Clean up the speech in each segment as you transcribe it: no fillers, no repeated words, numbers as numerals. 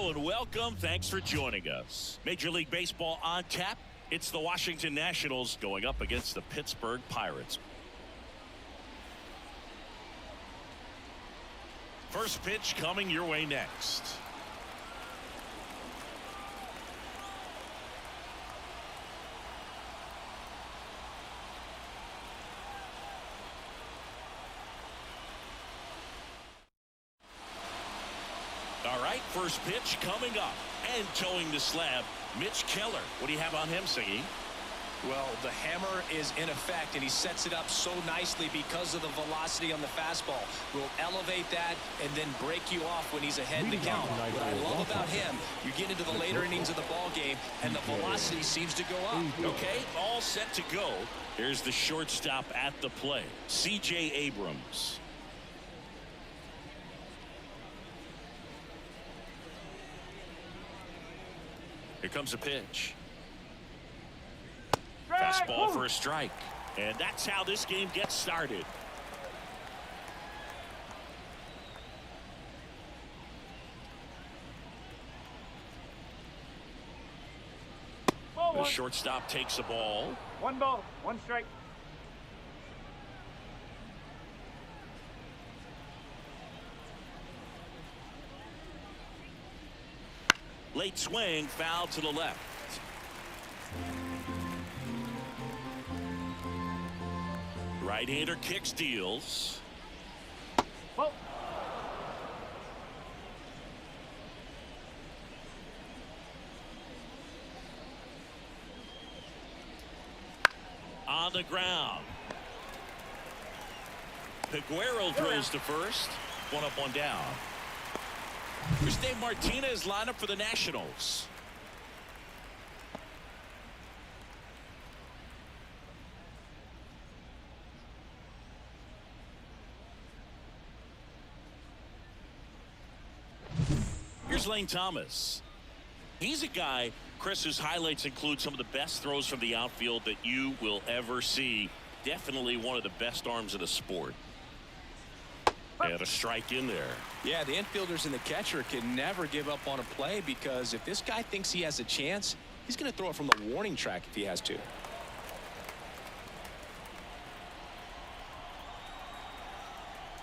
Hello and welcome. Thanks for joining us. Major League Baseball on tap. It's the Washington Nationals going up against the Pittsburgh Pirates. First pitch coming your way next. All right, first pitch coming up and towing the slab. Mitch Keller. What do you have on him, Siggy? Well, the hammer is in effect, and he sets it up so nicely because of the velocity on the fastball. Will elevate that and then break you off when he's ahead in the count. What I love about him, you get into the later innings of the ball game, and the velocity seems to go up. Okay, all set to go. Here's the shortstop at the plate, C.J. Abrams. Here comes a pitch. Fastball for a strike. And that's how this game gets started. The shortstop takes a ball. 1 ball, 1 strike. Late swing, foul to the left. Right-hander kicks, deals. Whoa. On the ground. Peguero drills to first. 1 up, 1 down. Here's Dave Martinez lineup for the Nationals. Here's Lane Thomas. He's a guy, Chris, whose highlights include some of the best throws from the outfield that you will ever see. Definitely one of the best arms of the sport. And a strike in there. Yeah, the infielders and the catcher can never give up on a play, because if this guy thinks he has a chance, he's going to throw it from the warning track if he has to.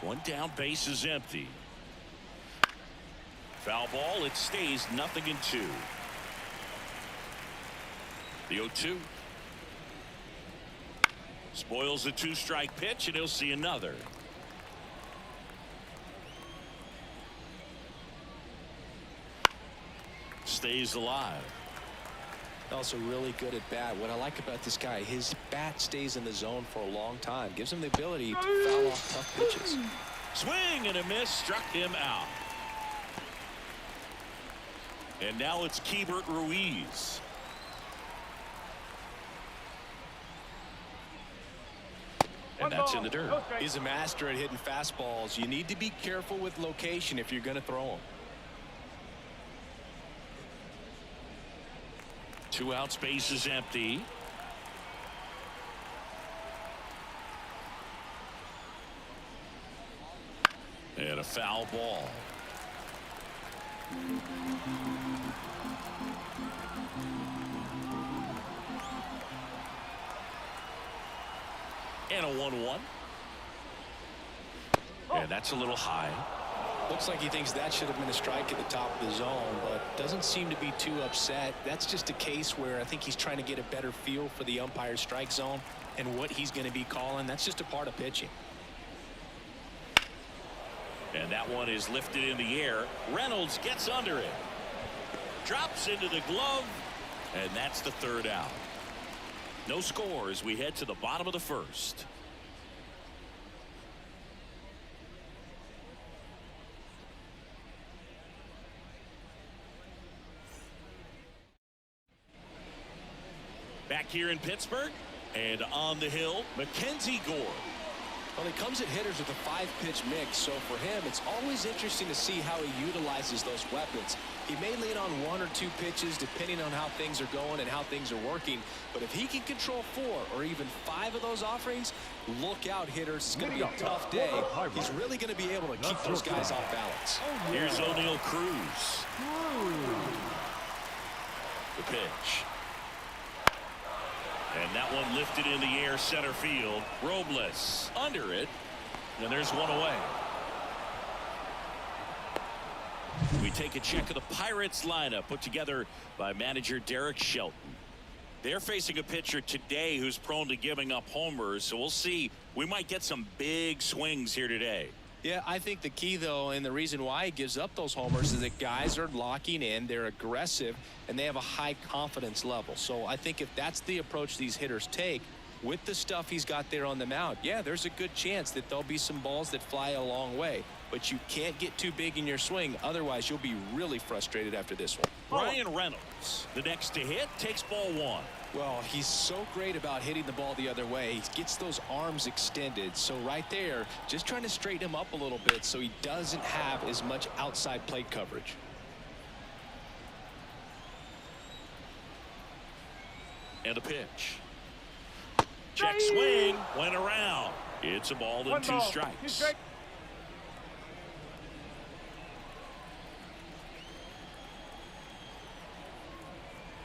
One down, base is empty. Foul ball, it stays 0-2. The 0-2. Spoils the 2-strike pitch, and he'll see another. Stays alive. Also really good at bat. What I like about this guy, his bat stays in the zone for a long time. Gives him the ability to foul off tough pitches. Swing and a miss, struck him out. And now it's Keibert Ruiz. And that's in the dirt. He's a master at hitting fastballs. You need to be careful with location if you're going to throw them. 2 outs, base is empty. And a foul ball. And a 1-1. And that's a little high. Looks like he thinks that should have been a strike at the top of the zone, but doesn't seem to be too upset. That's just a case where I think he's trying to get a better feel for the umpire's strike zone and what he's going to be calling. That's just a part of pitching. And that one is lifted in the air. Reynolds gets under it. Drops into the glove. And that's the 3rd out. No score as we head to the bottom of the 1st. Back here in Pittsburgh, and on the hill, Mackenzie Gore. Well, he comes at hitters with a 5-pitch mix, so for him, it's always interesting to see how he utilizes those weapons. He may lean on 1 or 2 pitches depending on how things are going and how things are working, but if he can control 4 or even 5 of those offerings, look out, hitters. It's going to be a tough day. He's really going to be able to keep those guys off balance. Here's O'Neal Cruz. The pitch. And that one lifted in the air, center field. Robles under it. And there's one away. We take a check of the Pirates lineup put together by manager Derek Shelton. They're facing a pitcher today who's prone to giving up homers, so we'll see. We might get some big swings here today. Yeah, I think the key, though, and the reason why he gives up those homers is that guys are locking in, they're aggressive, and they have a high confidence level. So I think if that's the approach these hitters take, with the stuff he's got there on the mound, yeah, there's a good chance that there'll be some balls that fly a long way. But you can't get too big in your swing, otherwise you'll be really frustrated after this one. Ryan Reynolds, the next to hit, takes ball 1. Well, he's so great about hitting the ball the other way. He gets those arms extended. So right there, just trying to straighten him up a little bit so he doesn't have as much outside plate coverage. And a pitch. Check swing, went around. It's a ball and 2 strikes.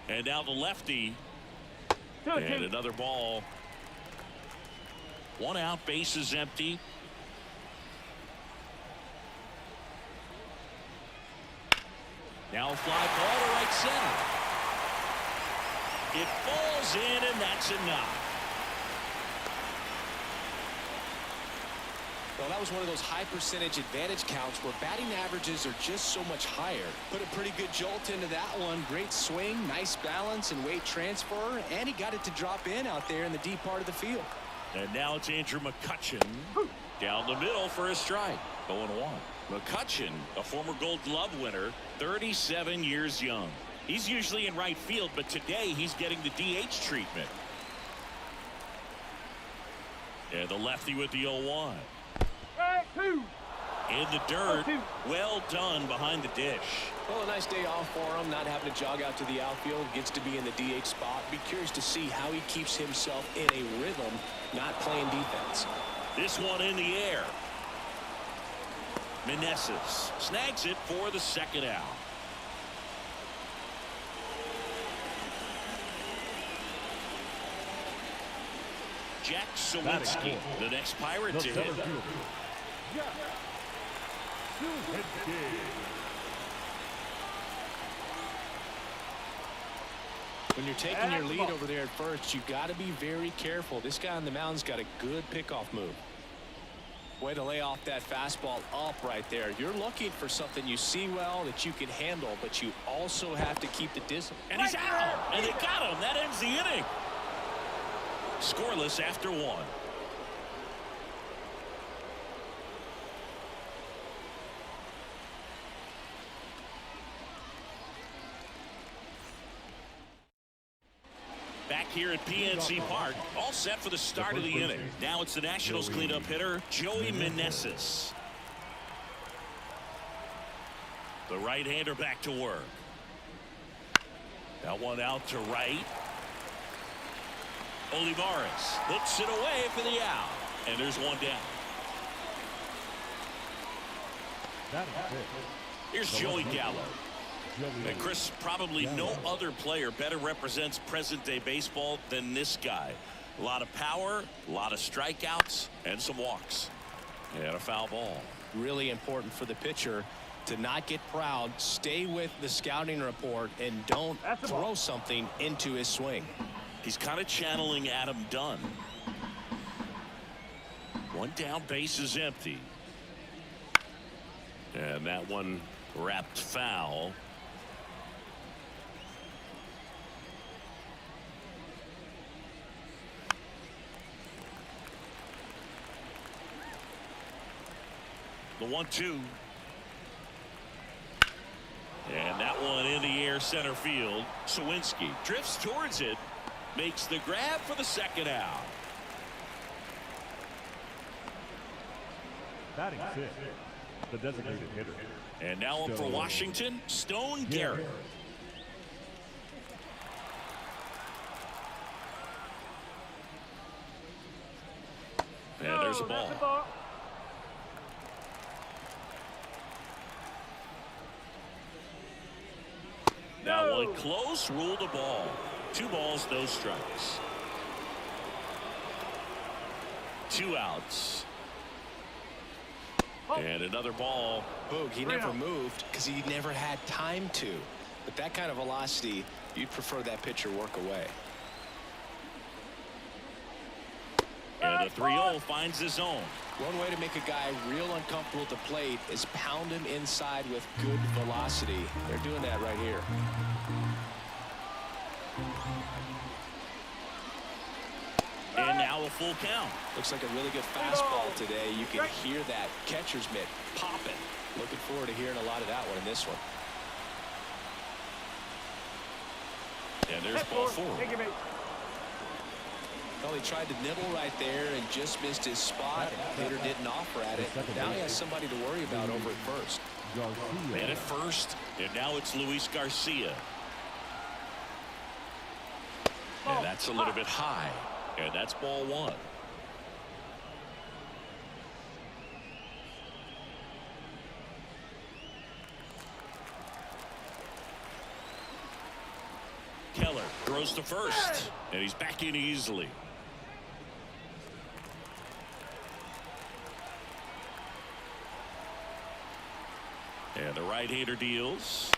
And now the lefty. And another ball. 1 out, bases empty. Now a fly ball to right center. It falls in, and that's a knock. Well, that was one of those high percentage advantage counts where batting averages are just so much higher. Put a pretty good jolt into that one. Great swing, nice balance and weight transfer, and he got it to drop in out there in the deep part of the field. And now it's Andrew McCutchen down the middle for a strike. 0-1. McCutchen, a former Gold Glove winner, 37 years young. He's usually in right field, but today he's getting the DH treatment. And the lefty with the 0-1. In the dirt. Well done behind the dish. Well, a nice day off for him, not having to jog out to the outfield. Gets to be in the DH spot. Be curious to see how he keeps himself in a rhythm, not playing defense. This one in the air. Meneses snags it for the 2nd out. Jack Sawinski, the next Pirate to hit. When you're taking your lead over there at first, you've got to be very careful. This guy on the mound's got a good pickoff move. Way to lay off that fastball up right there. You're looking for something you see well that you can handle, but you also have to keep the distance. And he's out, and they got him. That ends the inning. Scoreless after 1. Back here at PNC Park, all set for the start of the inning. Now it's the Nationals cleanup hitter, Joey Meneses. The right-hander back to work. That one out to right. Olivares hooks it away for the out. And there's one down. Here's Joey Gallo. And Chris, probably no other player better represents present-day baseball than this guy. A lot of power, a lot of strikeouts, and some walks. And a foul ball. Really important for the pitcher to not get proud, stay with the scouting report, and don't throw something into his swing. He's kind of channeling Adam Dunn. One down, base is empty. And that one wrapped foul. The 1-2. And that one in the air, center field. Sawinski drifts towards it, makes the grab for the 2nd out. Batting six, the designated hitter. And now up for Washington, Stone Garrett. And there's a ball. Now one close, ruled a ball. 2 balls, no strikes. 2 outs. And another ball. Boog, he never moved because he never had time to. With that kind of velocity, you'd prefer that pitcher work away. And the 3-0 finds his own. One way to make a guy real uncomfortable at the plate is pound him inside with good velocity. They're doing that right here. And now a full count. Looks like a really good fastball today. You can hear that catcher's mitt popping. Looking forward to hearing a lot of that one in this one. And there's ball 4. Well, he tried to nibble right there and just missed his spot. Hitter didn't offer at it. Now he has somebody to worry about over at first. Man at first, and now it's Luis Garcia. And that's a little bit high. And that's ball 1. Keller throws to first, and he's back in easily. And the right-hander deals.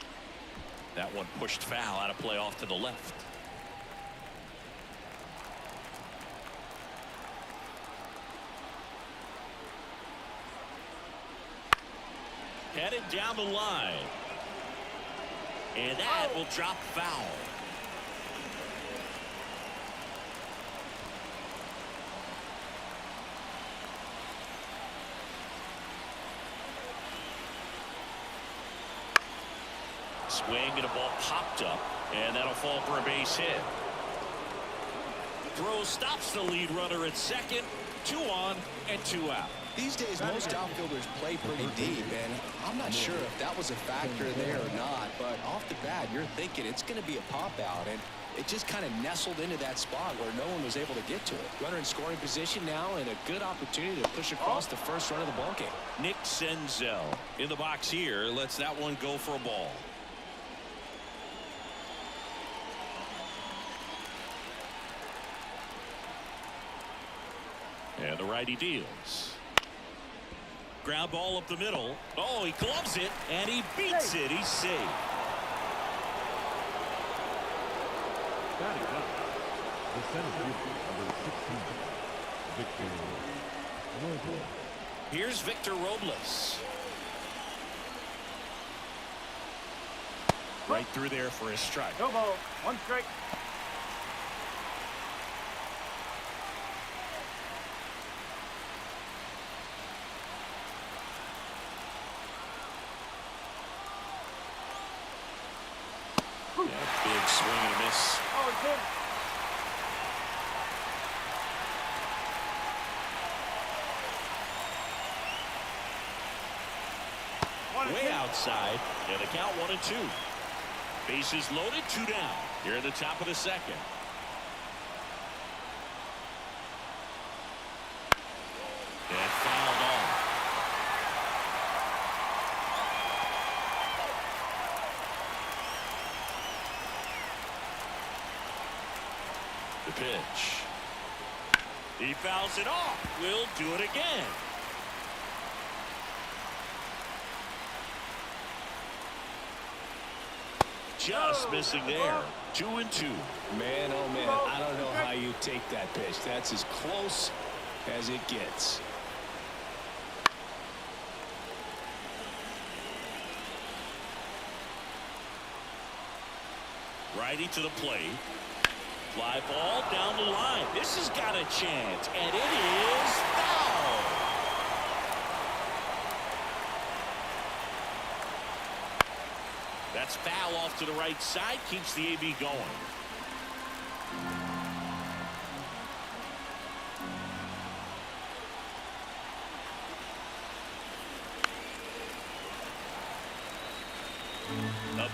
That one pushed foul, out of play off to the left. Headed down the line. And that will drop foul. Swing and a ball popped up, and that'll fall for a base hit. Throw stops the lead runner at second. 2 on and 2 out. These days, most outfielders play pretty deep, and I'm not sure if that was a factor there or not, but off the bat, you're thinking it's going to be a pop-out, and it just kind of nestled into that spot where no one was able to get to it. Runner in scoring position now, and a good opportunity to push across the first run of the ballgame. Nick Senzel in the box here lets that one go for a ball. And the righty deals. Ground ball up the middle. Oh, he gloves it, and he beats it. He's safe. Batting up, the center fielder, number 16, Victor Robles. Here's Victor Robles. Right through there for his strike. No ball. 1 strike. Big swing and a miss. Oh, it's in. Way outside, and the count 1 and 2. Bases loaded, 2 down. Here at the top of the second. And fouled off. The pitch. He fouls it off. Will do it again. Just missing there. 2 and 2. Man, oh man, I don't know how you take that pitch. That's as close as it gets. Righty to the plate. Fly ball down the line. This has got a chance, and it is foul. That's foul off to the right side. Keeps the AB going.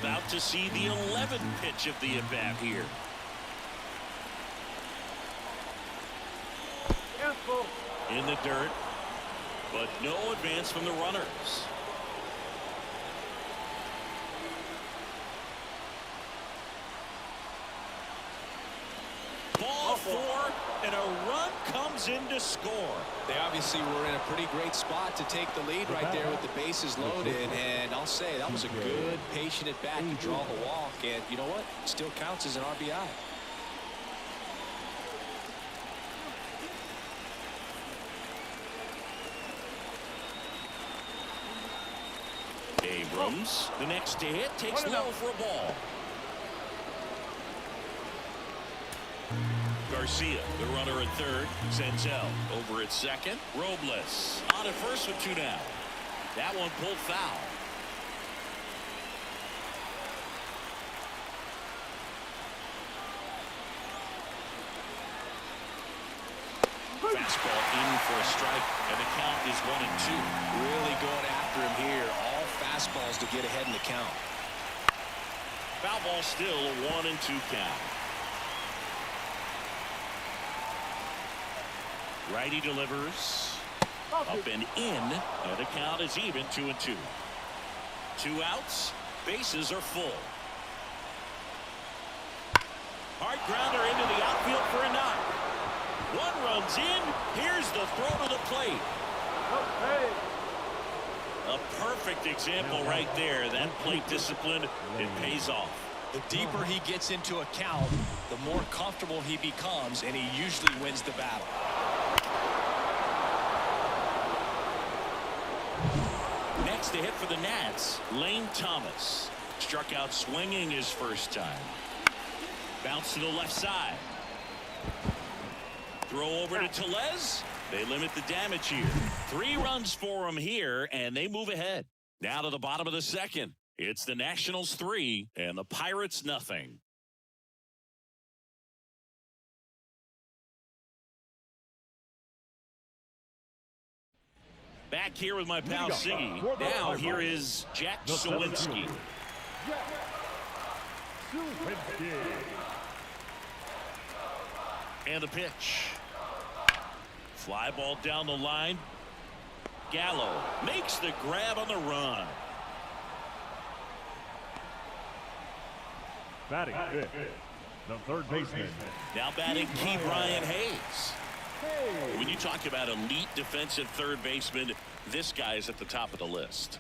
About to see the 11th pitch of the at-bat here. Careful. In the dirt, but no advance from the runners. Ball 4, and a run comes in to score. They obviously were in a pretty great spot to take the lead right there with the bases loaded, and I'll say that was a good, patient at bat to draw the walk, and you know what? Still counts as an RBI. Abrams, the next to hit, takes low for a ball. Garcia, the runner at third. Senzel over at second. Robles on at first with 2 down. That one pulled foul. Fastball in for a strike, and the count is 1-2. Really going after him here. All fastballs to get ahead in the count. Foul ball still a 1-2 count. Righty delivers. Up and in, and the count is even 2-2. 2 outs, bases are full. Hard grounder into the outfield for a knock. 1 runs in. Here's the throw to the plate. Okay. A perfect example right there. That plate discipline, it pays off. The deeper he gets into a count, the more comfortable he becomes, and he usually wins the battle. Next to hit for the Nats, Lane Thomas. Struck out swinging his first time. Bounce to the left side. Throw over to Tellez. They limit the damage here. 3 runs for him here, and they move ahead. Now to the bottom of the second. It's the Nationals 3 and the Pirates nothing. Back here with my pal Siggy. Now here is Jack Sawinski. And the pitch. Fly ball down the line. Gallo makes the grab on the run. Batting fifth, the third baseman. Now batting Key Brian Hayes. When you talk about elite defensive third baseman, this guy is at the top of the list.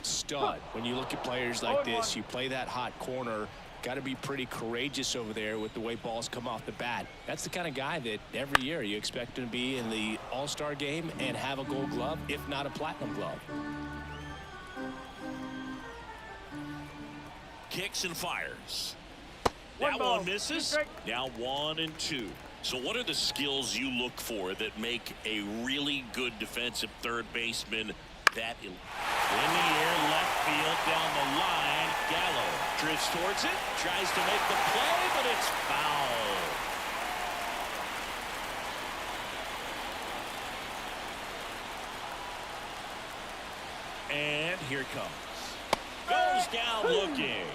Stud. When you look at players like this, you play that hot corner, got to be pretty courageous over there with the way balls come off the bat. That's the kind of guy that every year you expect him to be in the All-Star game and have a Gold Glove, if not a Platinum Glove. Kicks and fires. That one misses. Now 1-2. So what are the skills you look for that make a really good defensive third baseman that in the air, left field, down the line? Gallo drifts towards it, tries to make the play, but it's foul. And here it comes. Goes down looking.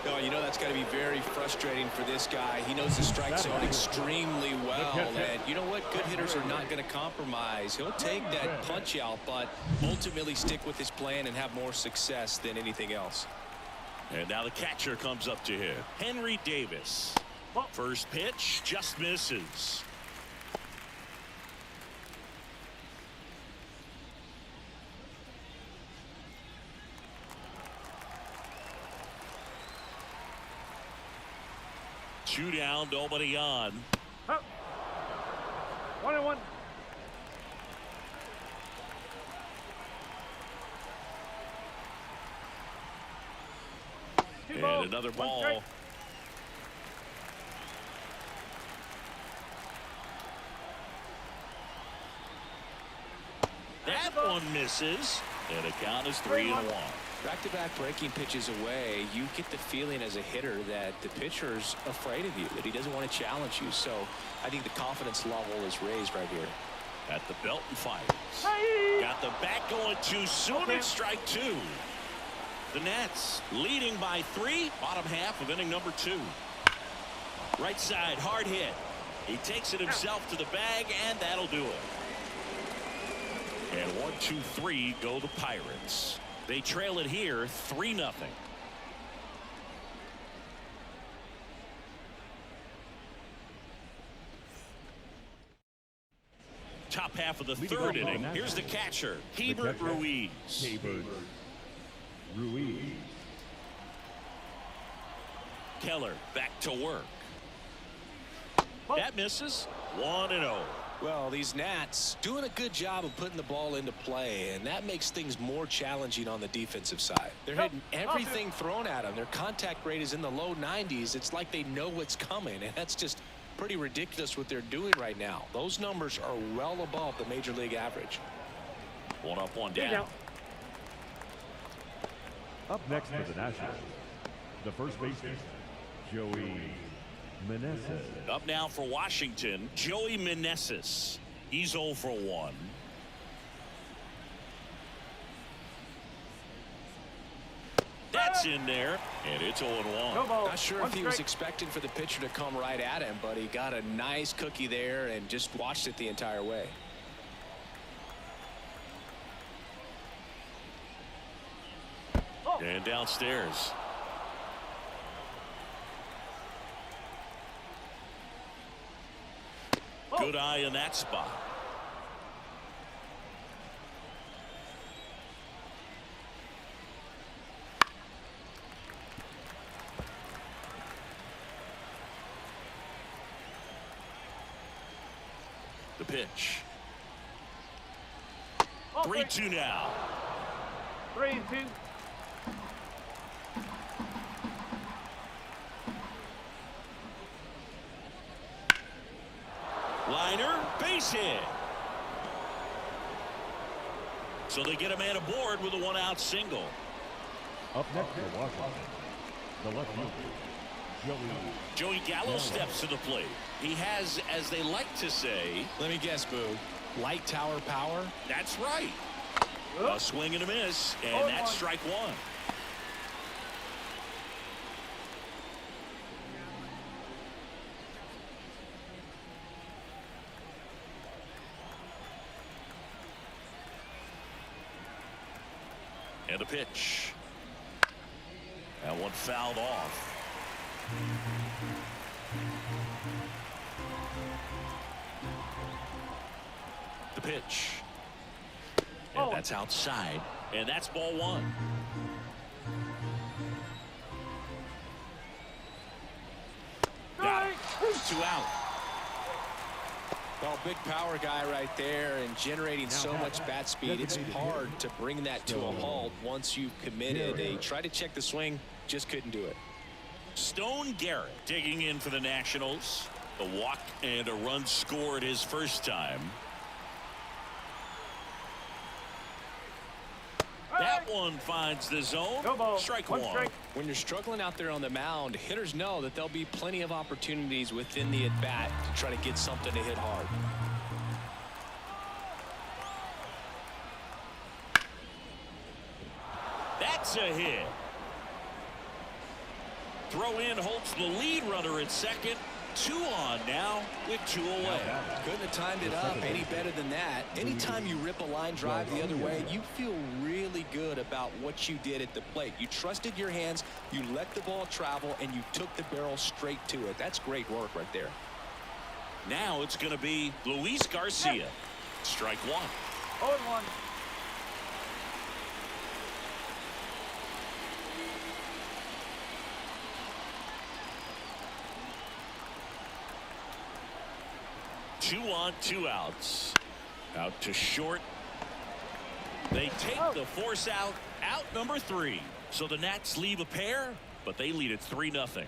Oh, you know that's got to be very frustrating for this guy. He knows the strike zone extremely well, and you know what? Good hitters are not going to compromise. He'll take that punch out, but ultimately stick with his plan and have more success than anything else. And now the catcher comes up to hit. Henry Davis. First pitch just misses. Two down, nobody on. 1-1. And another ball. That one misses. And the count is 3-1. Back-to-back breaking pitches away, you get the feeling as a hitter that the pitcher's afraid of you, that he doesn't want to challenge you. So I think the confidence level is raised right here. At the belt and fires. Hey! Got the bat going too soon. Okay. It's strike two. The Nats leading by 3. Bottom half of inning number 2. Right side, hard hit. He takes it himself to the bag, and that'll do it. And 1, 2, 3 go the Pirates. They trail it here 3-0. Top half of the third inning. Here's the catcher, Hebert Ruiz. Hebert Ruiz. Keller back to work. That misses. 1-0. Well, these Nats doing a good job of putting the ball into play, and that makes things more challenging on the defensive side. They're hitting everything thrown at them. Their contact rate is in the low 90s. It's like they know what's coming, and that's just pretty ridiculous what they're doing right now. Those numbers are well above the major league average. 1 up, 1 down. Up next for the Nationals, the first baseman, Joey Meneses. Up now for Washington, Joey Meneses. He's 0 for 1. That's in there, and it's 0-1. Not sure if he was expecting for the pitcher to come right at him, but he got a nice cookie there and just watched it the entire way. And downstairs. Good eye in that spot. The pitch. 3-2 now. 3-2. Liner, base hit. So they get a man aboard with a 1-out single. Up next for Washington, the left fielder, Joey Gallo steps to the plate. He has, as they like to say, let me guess, Boo, light tower power. That's right. A swing and a miss, and that's strike 1. And a pitch. That one fouled off. The pitch. And that's outside. And that's ball 1. Got it. 2 out. Well, big power guy right there and generating so much bat speed. It's hard to bring that to a halt once you've committed. They tried to check the swing, just couldn't do it. Stone Garrett digging in for the Nationals. A walk and a run scored his first time. That one finds the zone. Strike 1. When you're struggling out there on the mound, hitters know that there'll be plenty of opportunities within the at-bat to try to get something to hit hard. That's a hit. Throw in holds the lead runner at second. 2 on now with 2 away. Couldn't have timed it up any better than that. Anytime you rip a line drive the other way, you feel really good about what you did at the plate. You trusted your hands, you let the ball travel, and you took the barrel straight to it. That's great work right there. Now it's going to be Luis Garcia. Strike 1. 0-1. Two on, 2 outs. Out to short. They take the force out. Out number 3. So the Nats leave a pair, but they lead it 3-0.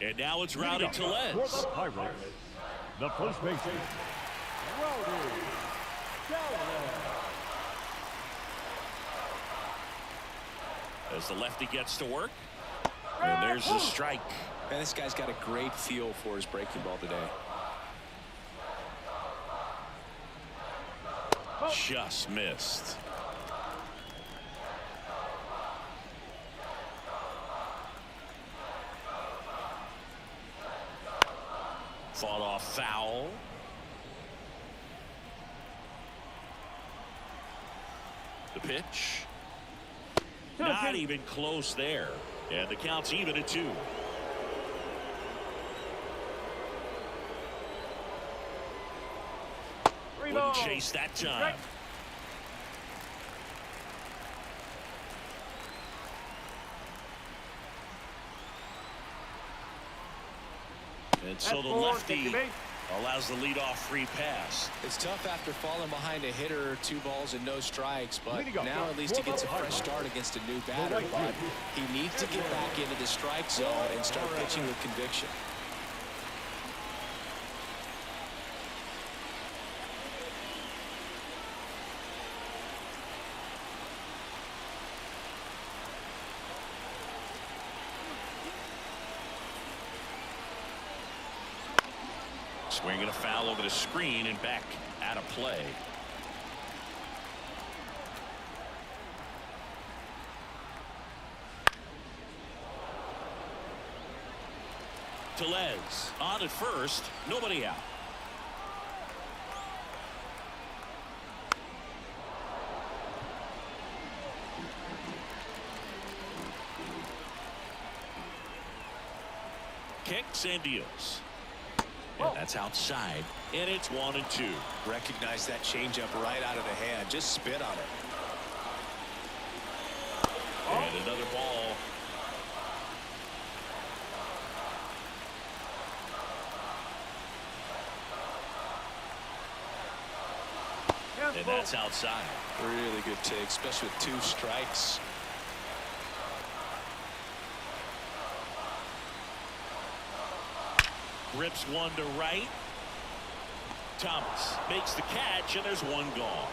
And now it's Rowdy Tellez. For the Pirates, the first baseman, Rowdy Tellez. as the lefty gets to work. And there's the strike. Man, this guy's got a great feel for his breaking ball today. Just missed. Fought off foul. The pitch. Not even close there. And the count's even at 2. Wouldn't chase that time. And so the lefty allows the leadoff free pass. It's tough after falling behind a hitter, 2 balls and no strikes, but now at least he gets a fresh start against a new batter. But he needs to get back into the strike zone and start pitching with conviction. Swinging a foul over the screen and back out of play. Tellez on at first, nobody out. Kicks and deals. And that's outside, and it's 1-2. Recognize that changeup right out of the hand. Just spit on it. And another ball. And that's outside. Really good take, especially with 2 strikes. Rips one to right. Thomas makes the catch, and there's one gone.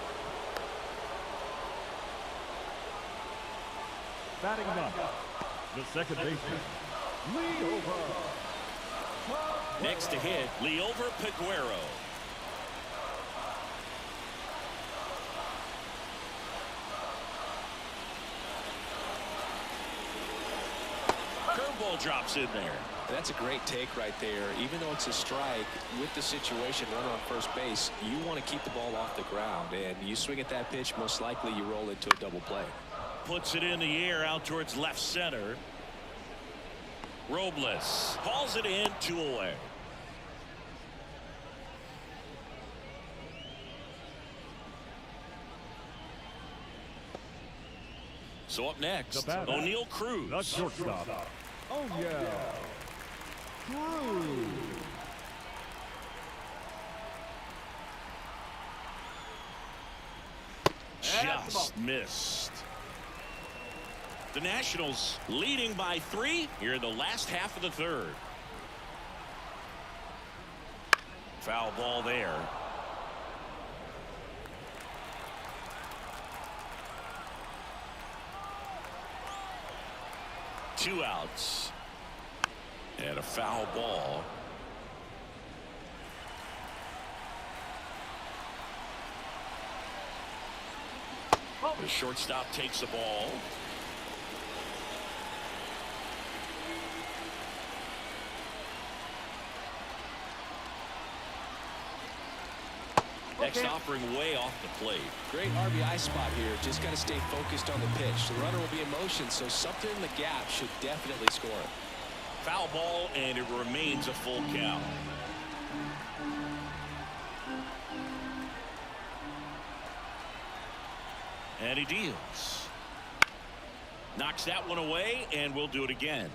Batting ninth, the second baseman, Leover. Next to hit, Leover Peguero. Curveball drops in there. That's a great take right there. Even though it's a strike, with the situation, runner on first base, you want to keep the ball off the ground. And you swing at that pitch, most likely you roll into a double play. Puts it in the air out towards left center. Robles hauls it in, 2 away. So up next, O'Neal Cruz. The shortstop. Oh yeah. Cruz. Just missed. The Nationals leading by 3 here in the last half of the 3rd. Foul ball there. Two outs. And a foul ball. The shortstop takes the ball. Next offering way off the plate. Great RBI spot here. Just got to stay focused on the pitch. The runner will be in motion, so something in the gap should definitely score it. Foul ball, and it remains a full count. And he deals. Knocks that one away, and we'll do it again.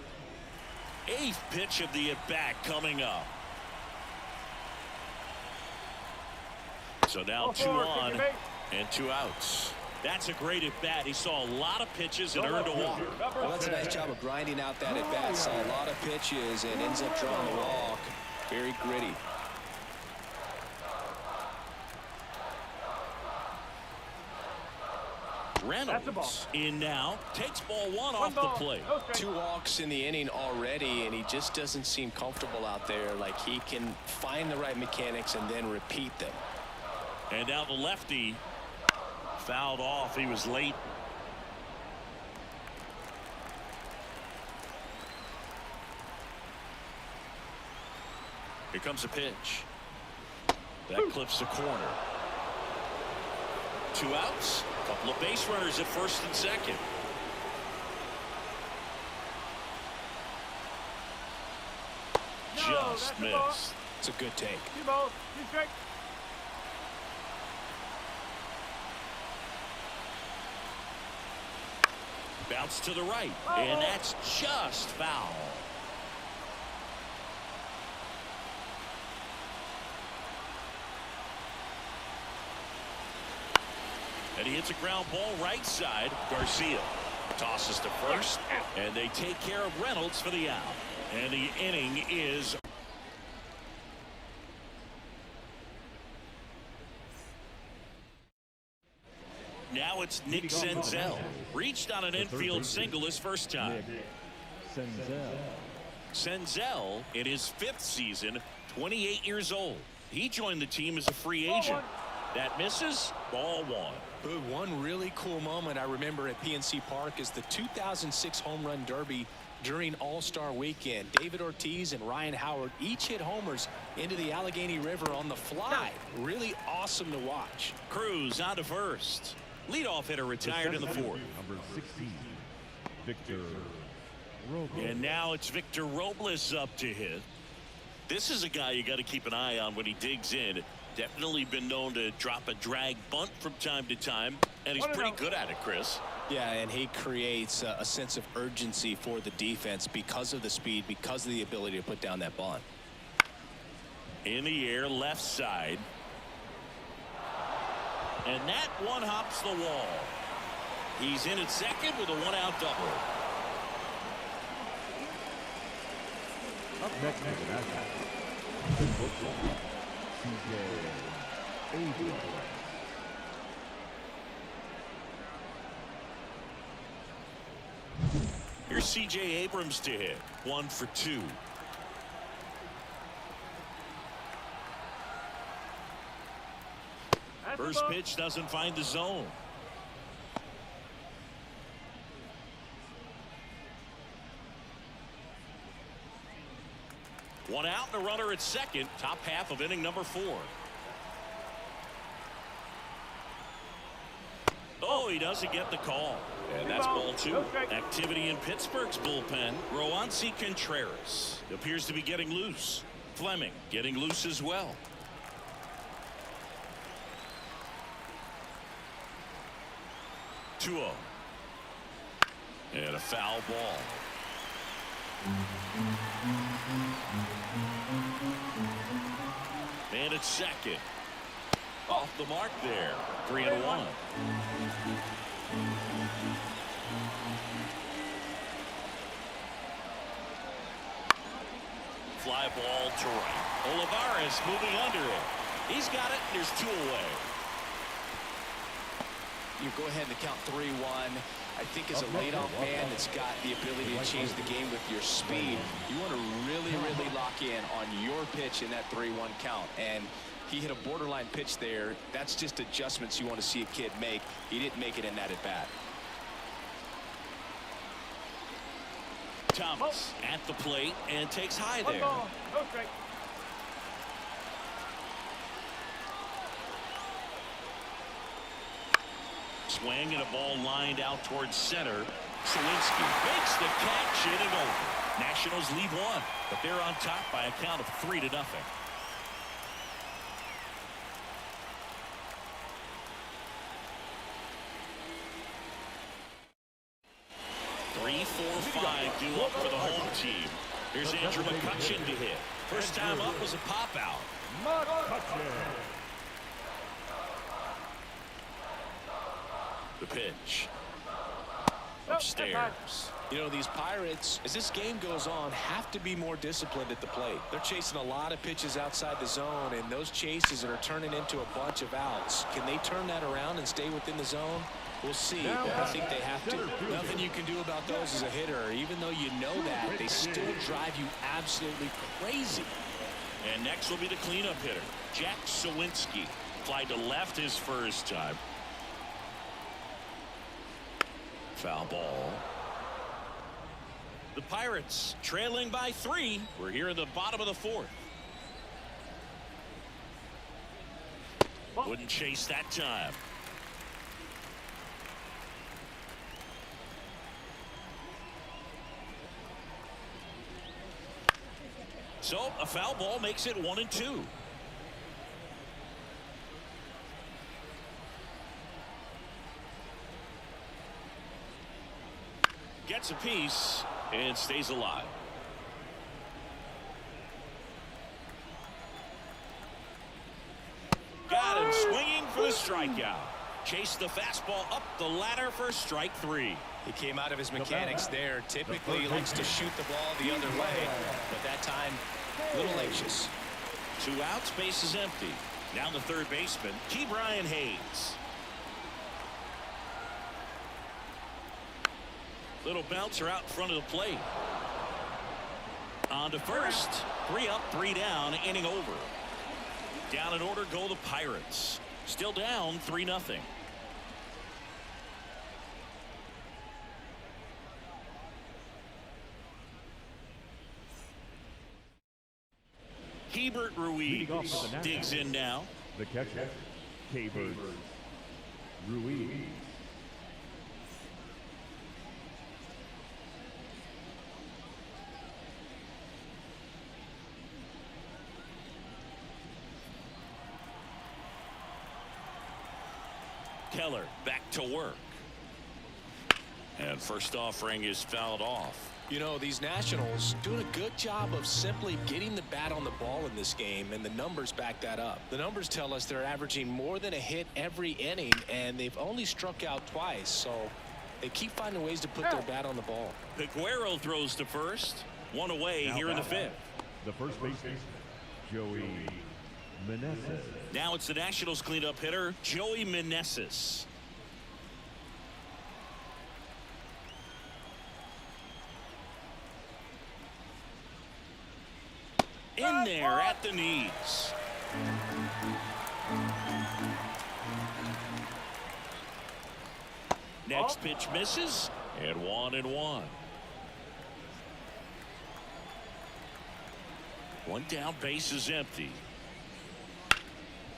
8th pitch of the at-bat coming up. So now 2 on and 2 outs. That's a great at-bat. He saw a lot of pitches and earned a walk. Well, that's a nice job of grinding out that at-bat. Saw a lot of pitches and ends up drawing the walk. Very gritty. Reynolds in now, takes ball one off ball, the plate. no strike. 2 walks in the inning already, and he just doesn't seem comfortable out there. Like he can find the right mechanics and then repeat them. And now the lefty fouled off. He was late. Here comes a pitch. That clips the corner. 2 outs. A couple of base runners at first and second. Just missed. It's a good take. 2 balls, 2 strikes. Bounce to the right, and that's just foul. And he hits a ground ball right side. Garcia tosses to first, and they take care of Reynolds for the out. And the inning is. Now it's Nick Senzel. Reached on an infield single his first time. Senzel, in his 5th season, 28 years old. He joined the team as a free agent. That misses. Ball 1. But one really cool moment I remember at PNC Park is the 2006 Home Run Derby during All-Star Weekend. David Ortiz and Ryan Howard each hit homers into the Allegheny River on the fly. Really awesome to watch. Cruz out to first. Leadoff hitter retired in the 4th. Number 16, Victor Robles. And now it's Victor Robles up to hit. This is a guy you got to keep an eye on when he digs in. Definitely been known to drop a drag bunt from time to time, and he's pretty good at it, Chris. Yeah, and he creates a sense of urgency for the defense because of the speed, because of the ability to put down that bunt. In the air, left side. And that one hops the wall. He's in at second with a 1-out double. Up next is the National. Here's C.J. Abrams to hit. 1 for 2. First pitch doesn't find the zone. One out and a runner at second. Top half of inning number 4. Oh, he doesn't get the call. And that's ball 2. Activity in Pittsburgh's bullpen. Roansy Contreras appears to be getting loose. Fleming getting loose as well. 2-0. And a foul ball. And it's second. Off the mark there. 3-1. Fly ball to right. Olivares moving under it. He's got it. There's 2 away. You go ahead and count 3-1. I think as a leadoff man that's got the ability to change the game with your speed, you want to really lock in on your pitch in that 3-1 count. And he hit a borderline pitch there. That's just adjustments you want to see a kid make. He didn't make it in that at bat. Thomas at the plate and takes high there. Ball, no strike. Swing and a ball lined out towards center. Sawinski makes the catch, inning over. Nationals lead 1, but they're on top by a count of 3-0. 3-4-5 due up for the home team. Here's Andrew McCutchen to hit. First time up was a pop out. The pitch. upstairs. You know, these Pirates, as this game goes on, have to be more disciplined at the plate. They're chasing a lot of pitches outside the zone, and those chases are turning into a bunch of outs. Can they turn that around and stay within the zone? We'll see, but I think they have to. Nothing you can do about those as a hitter. Even though you know that, they still drive you absolutely crazy. And next will be the cleanup hitter, Jack Sawinski. Flied to left his first time. Foul ball. The Pirates trailing by 3. We're here in the bottom of the 4th. Wouldn't chase that time. So a foul ball makes it 1-2. Gets a piece and stays alive. Got him swinging for the strikeout. Chased the fastball up the ladder for strike 3. He came out of his mechanics there. Typically he likes to shoot the ball the other way, but that time a little anxious. 2 outs, base is empty. Now the third baseman, Ke'Bryan Hayes. Little bouncer out in front of the plate. On to first. 3 up, 3 down, inning over. Down in order go the Pirates. Still down 3-0. Keibert Ruiz digs in now. The catcher, Keibert Ruiz. Keller back to work. And first offering is fouled off. You know, these Nationals doing a good job of simply getting the bat on the ball in this game, and the numbers back that up. The numbers tell us they're averaging more than a hit every inning, and they've only struck out twice, so they keep finding ways to put their bat on the ball. Peguero throws to first. 1 away Now here in the 5th. The first baseman, Joey Meneses. Now it's the Nationals cleanup hitter, Joey Meneses. In there at the knees. Next pitch misses, and 1-1. 1 down, base is empty.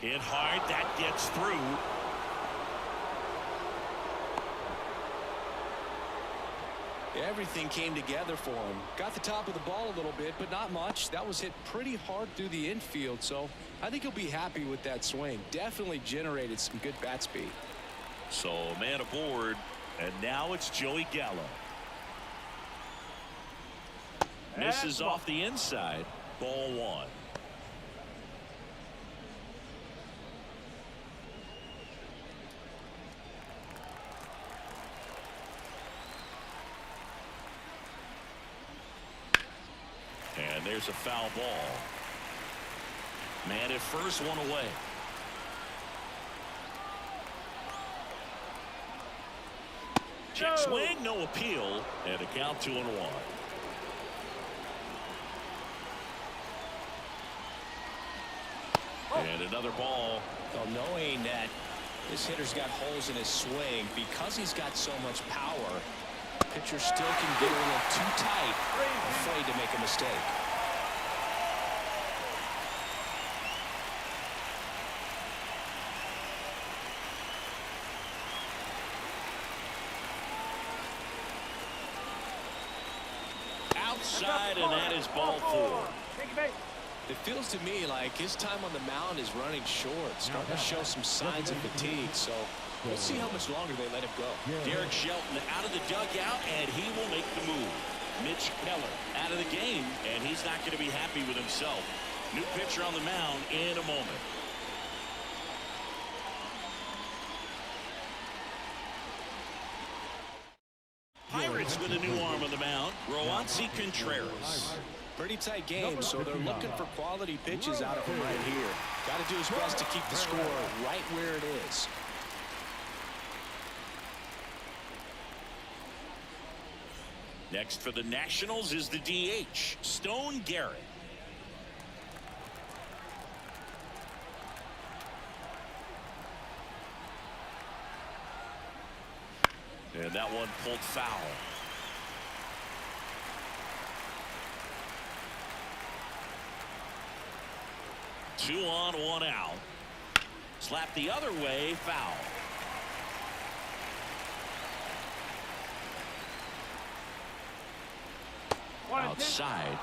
Hit hard, that gets through. Everything came together for him. Got the top of the ball a little bit, but not much. That was hit pretty hard through the infield, so I think he'll be happy with that swing. Definitely generated some good bat speed. So man aboard, and now it's Joey Gallo. Misses off the inside. Ball 1. And there's a foul ball. Man at first, 1 away. Check swing, no appeal, and a count 2-1. And another ball. Well, knowing that this hitter's got holes in his swing, because he's got so much power, pitcher still can get a little too tight, afraid to make a mistake. Outside, and that is ball 4. It feels to me like his time on the mound is running short, starting to show some signs of fatigue, so we'll see how much longer they let him go. Derek Shelton out of the dugout, and he will make the move. Mitch Keller out of the game, and he's not going to be happy with himself. New pitcher on the mound in a moment. Pirates with a new arm on the mound, Roansy Contreras. Pretty tight game, so they're looking for quality pitches out of him right here. Got to do his best to keep the score right where it is. Next for the Nationals is the DH, Stone Garrett. And that one pulled foul. Two on, one out. Slap the other way, foul. Outside.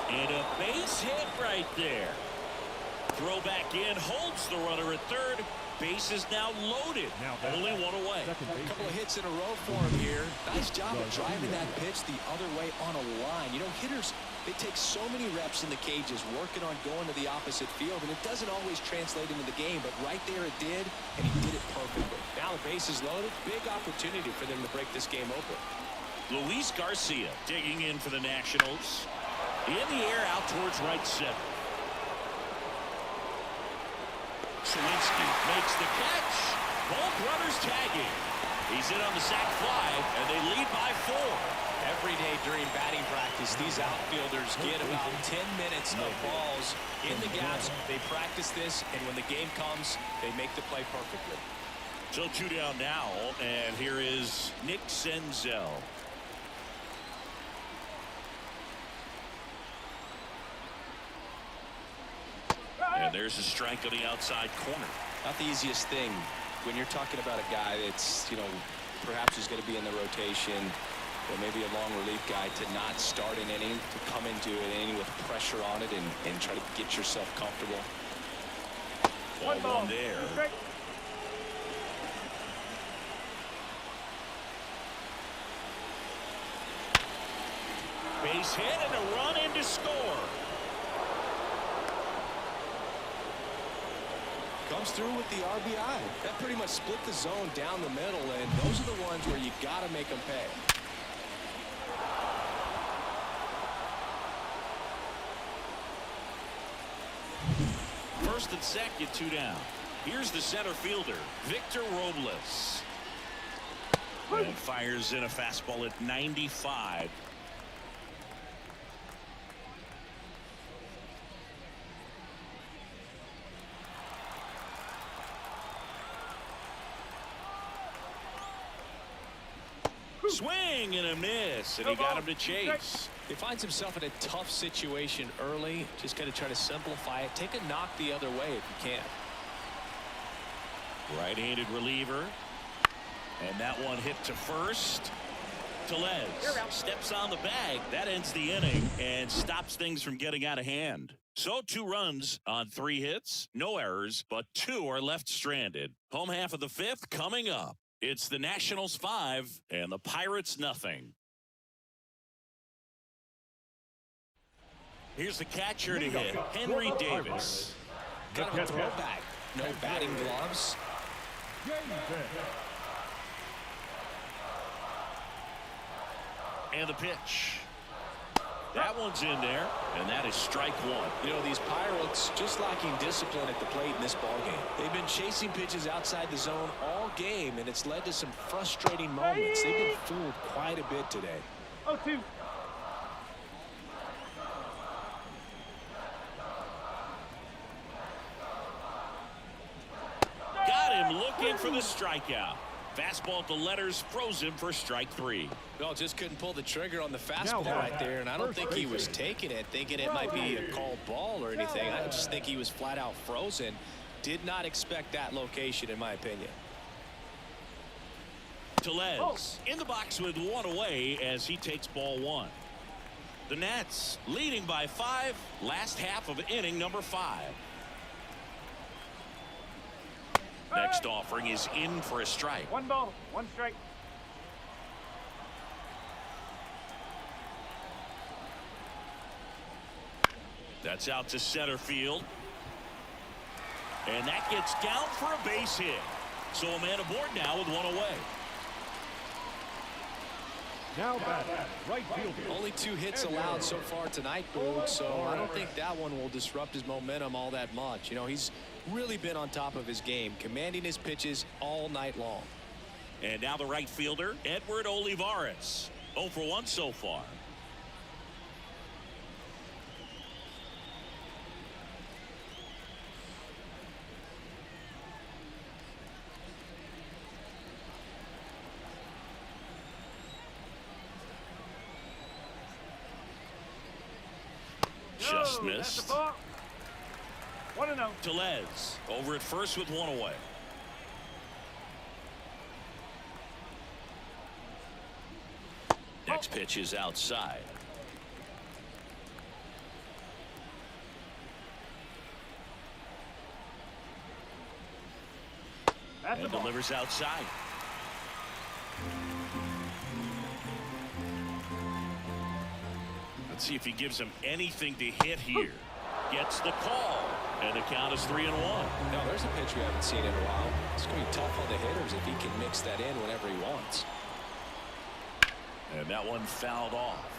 And a base hit right there. Throw back in, holds the runner at third. Base is now loaded. Only one away. A couple of hits in a row for him here. Nice job of driving that pitch the other way on a line. You know, hitters, they take so many reps in the cages working on going to the opposite field, and it doesn't always translate into the game, but right there it did, and he did it perfectly. Now the base is loaded. Big opportunity for them to break this game open. Luis Garcia digging in for the Nationals. In the air out towards right center. Sawinski makes the catch. Both runners tagging. He's in on the sac fly, and they lead by 4. Every day during batting practice, these outfielders get about 10 minutes of balls in the gaps. They practice this, and when the game comes, they make the play perfectly. So 2 down now, and here is Nick Senzel. And there's a strike on the outside corner. Not the easiest thing when you're talking about a guy that's, you know, perhaps is going to be in the rotation, or maybe a long relief guy, to not start an inning, to come into an inning with pressure on it and try to get yourself comfortable. Ball there. Base hit and a run in to score. Comes through with the RBI. That pretty much split the zone down the middle, and those are the ones where you got to make them pay. First and second, 2 down. Here's the center fielder, Victor Robles. And fires in a fastball at 95. Swing and a miss, and he got him to chase. He finds himself in a tough situation early. Just got to try to simplify it. Take a knock the other way if you can. Right-handed reliever. And that one hit to first. Tellez steps on the bag. That ends the inning and stops things from getting out of hand. So 2 runs on 3 hits. No errors, but 2 are left stranded. Home half of the 5th coming up. It's the Nationals 5 and the Pirates nothing. Here's the catcher to hit, Henry Davis. Got a throwback. No batting gloves. And the pitch. That one's in there, and that is strike 1. You know, these Pirates just lacking discipline at the plate in this ballgame. They've been chasing pitches outside the zone all game, and it's led to some frustrating moments. They've been fooled quite a bit today. 0-2. Got him looking for the strikeout. Fastball at the letters, froze him for strike 3. Well, just couldn't pull the trigger on the fastball right there, and I don't think he was taking it, thinking it might be a called ball or anything. I just think he was flat out frozen. Did not expect that location, in my opinion. Tellez in the box with 1 away as he takes ball 1. The Nats leading by 5, last half of inning number 5. Next offering is in for a strike. 1 ball, 1 strike. That's out to center field. And that gets down for a base hit. So a man aboard now with one away. Now batting, right fielder. Only 2 hits allowed so far tonight, Boog, so I don't think that one will disrupt his momentum all that much. You know, he's really been on top of his game, commanding his pitches all night long. And now the right fielder, Edward Olivares. 0 for 1 so far. Just missed. 1-0. Tellez over at first with one away. Next pitch is outside. That's And delivers outside. Let's see if he gives him anything to hit here. Gets the call. And the count is 3-1. No, there's a pitch we haven't seen in a while. It's going to be tough on the hitters if he can mix that in whenever he wants. And that one fouled off.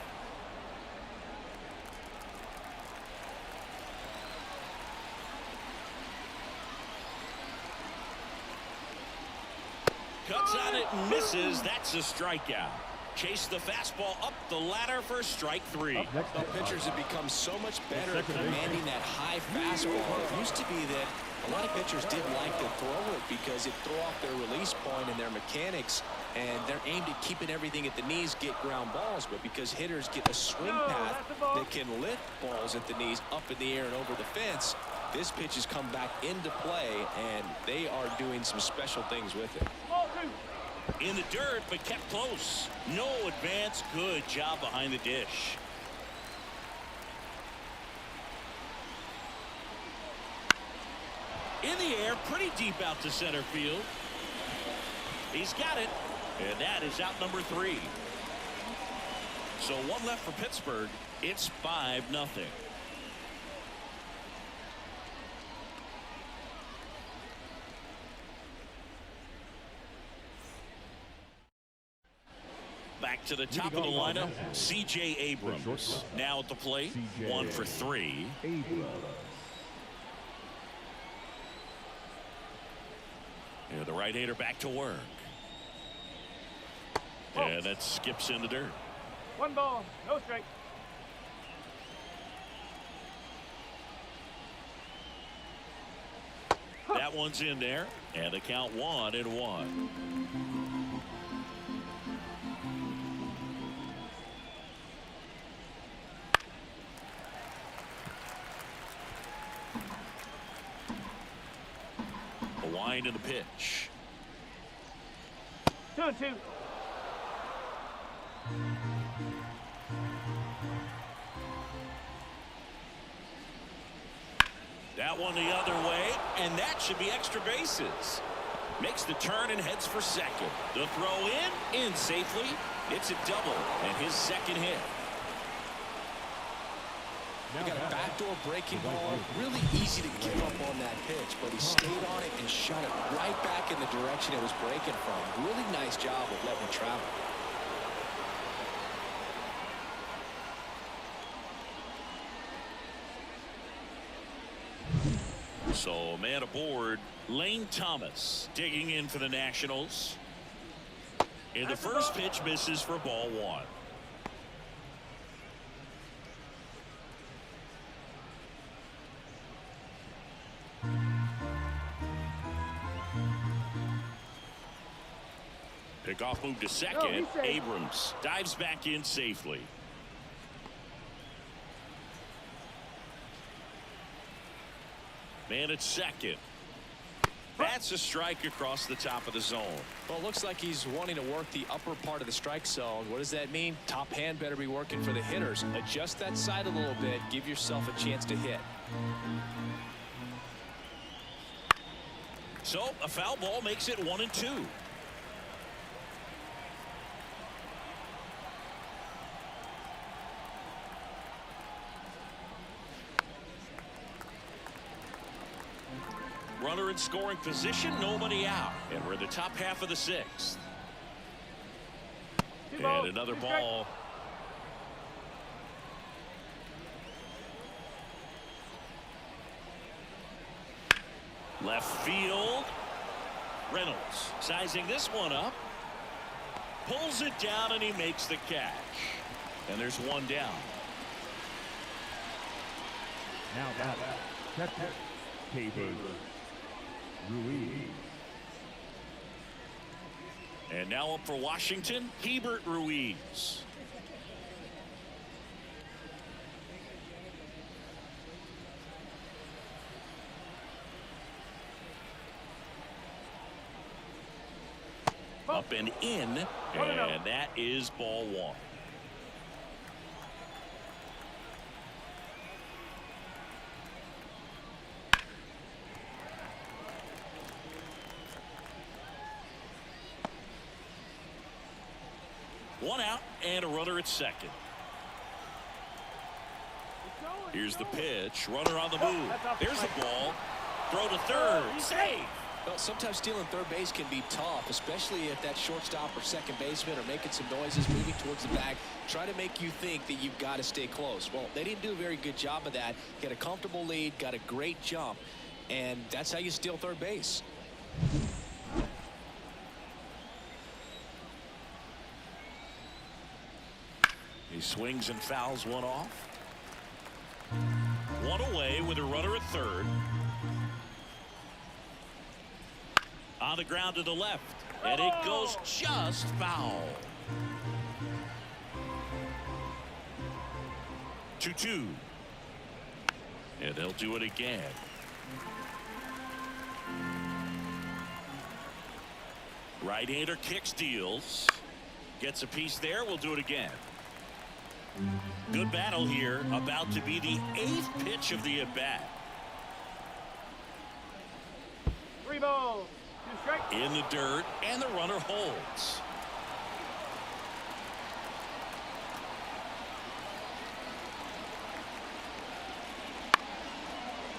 Cuts on it and misses. That's a strikeout. Chase the fastball up the ladder for strike 3. Well, pitchers have become so much better at commanding that high fastball. It used to be that a lot of pitchers didn't like to throw it because it threw off their release point and their mechanics, and they're aimed at keeping everything at the knees, get ground balls. But because hitters get a swing path that can lift balls at the knees up in the air and over the fence, this pitch has come back into play, and they are doing some special things with it. In the dirt, but kept close. No advance. Good job behind the dish. In the air, pretty deep out to center field. He's got it, and that is out number 3. So one left for Pittsburgh. It's 5-0. Back to the top of the lineup, C.J. Abrams. Now at the plate, 1 for 3. And the right-hander back to work. And that skips in the dirt. 1 ball, no strike. That one's in there, and the count 1-1. A wind in the pitch. 2-2. That one the other way, and that should be extra bases. Makes the turn and heads for second. The throw in safely. It's a double and his second hit. He got a backdoor breaking ball. Really easy to give up on that pitch, but he stayed on it and shot it right back in the direction it was breaking from. Really nice job of letting it travel. So man aboard, Lane Thomas digging in for the Nationals. And the first pitch misses for ball 1. Pickoff move to second. Abrams dives back in safely. Man at second. That's a strike across the top of the zone. Well, it looks like he's wanting to work the upper part of the strike zone. What does that mean? Top hand better be working for the hitters. Adjust that side a little bit. Give yourself a chance to hit. So a foul ball makes it 1-2. Runner in scoring position, nobody out. And we're in the top half of the sixth. And another ball. Left field. Reynolds sizing this one up. Pulls it down and he makes the catch. And there's one down. Now that catcher, Hebert Ruiz. And now up for Washington, Hebert Ruiz. Up and in, and that is ball one. One out and a runner at second. Here's the pitch. Runner on the move. There's the ball. Throw to third. Save. Well, sometimes stealing third base can be tough, especially if that shortstop or second baseman are making some noises, moving towards the bag, try to make you think that you've got to stay close. Well, they didn't do a very good job of that. Get a comfortable lead, got a great jump, and that's how you steal third base. He swings and fouls one off. One away with a runner at third. On the ground to the left, and it goes just foul. 2-2. And they'll do it again. Right-hander kicks, deals. Gets a piece there. We'll do it again. Good battle here. About to be the 8th pitch of the at-bat. 3 balls. 2 strikes. In the dirt, and the runner holds.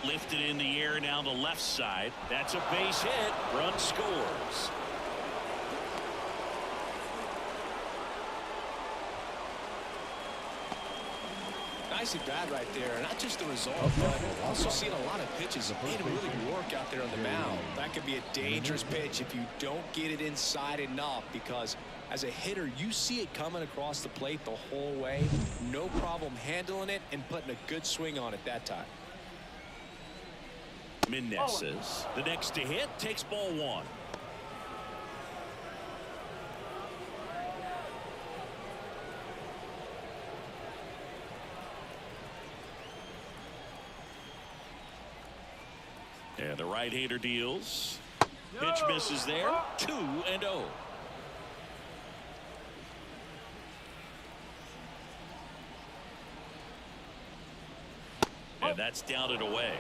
Lifted in the air down the left side. That's a base hit. Run scores. Nice at bat right there. Not just the result, but also seeing a lot of pitches. Made him really work out there on the mound. That could be a dangerous pitch if you don't get it inside enough, because as a hitter, you see it coming across the plate the whole way. No problem handling it and putting a good swing on it that time. Meneses, the next to hit, takes ball one. And the right-hander deals. Pitch misses there. 2-0. And that's down and away.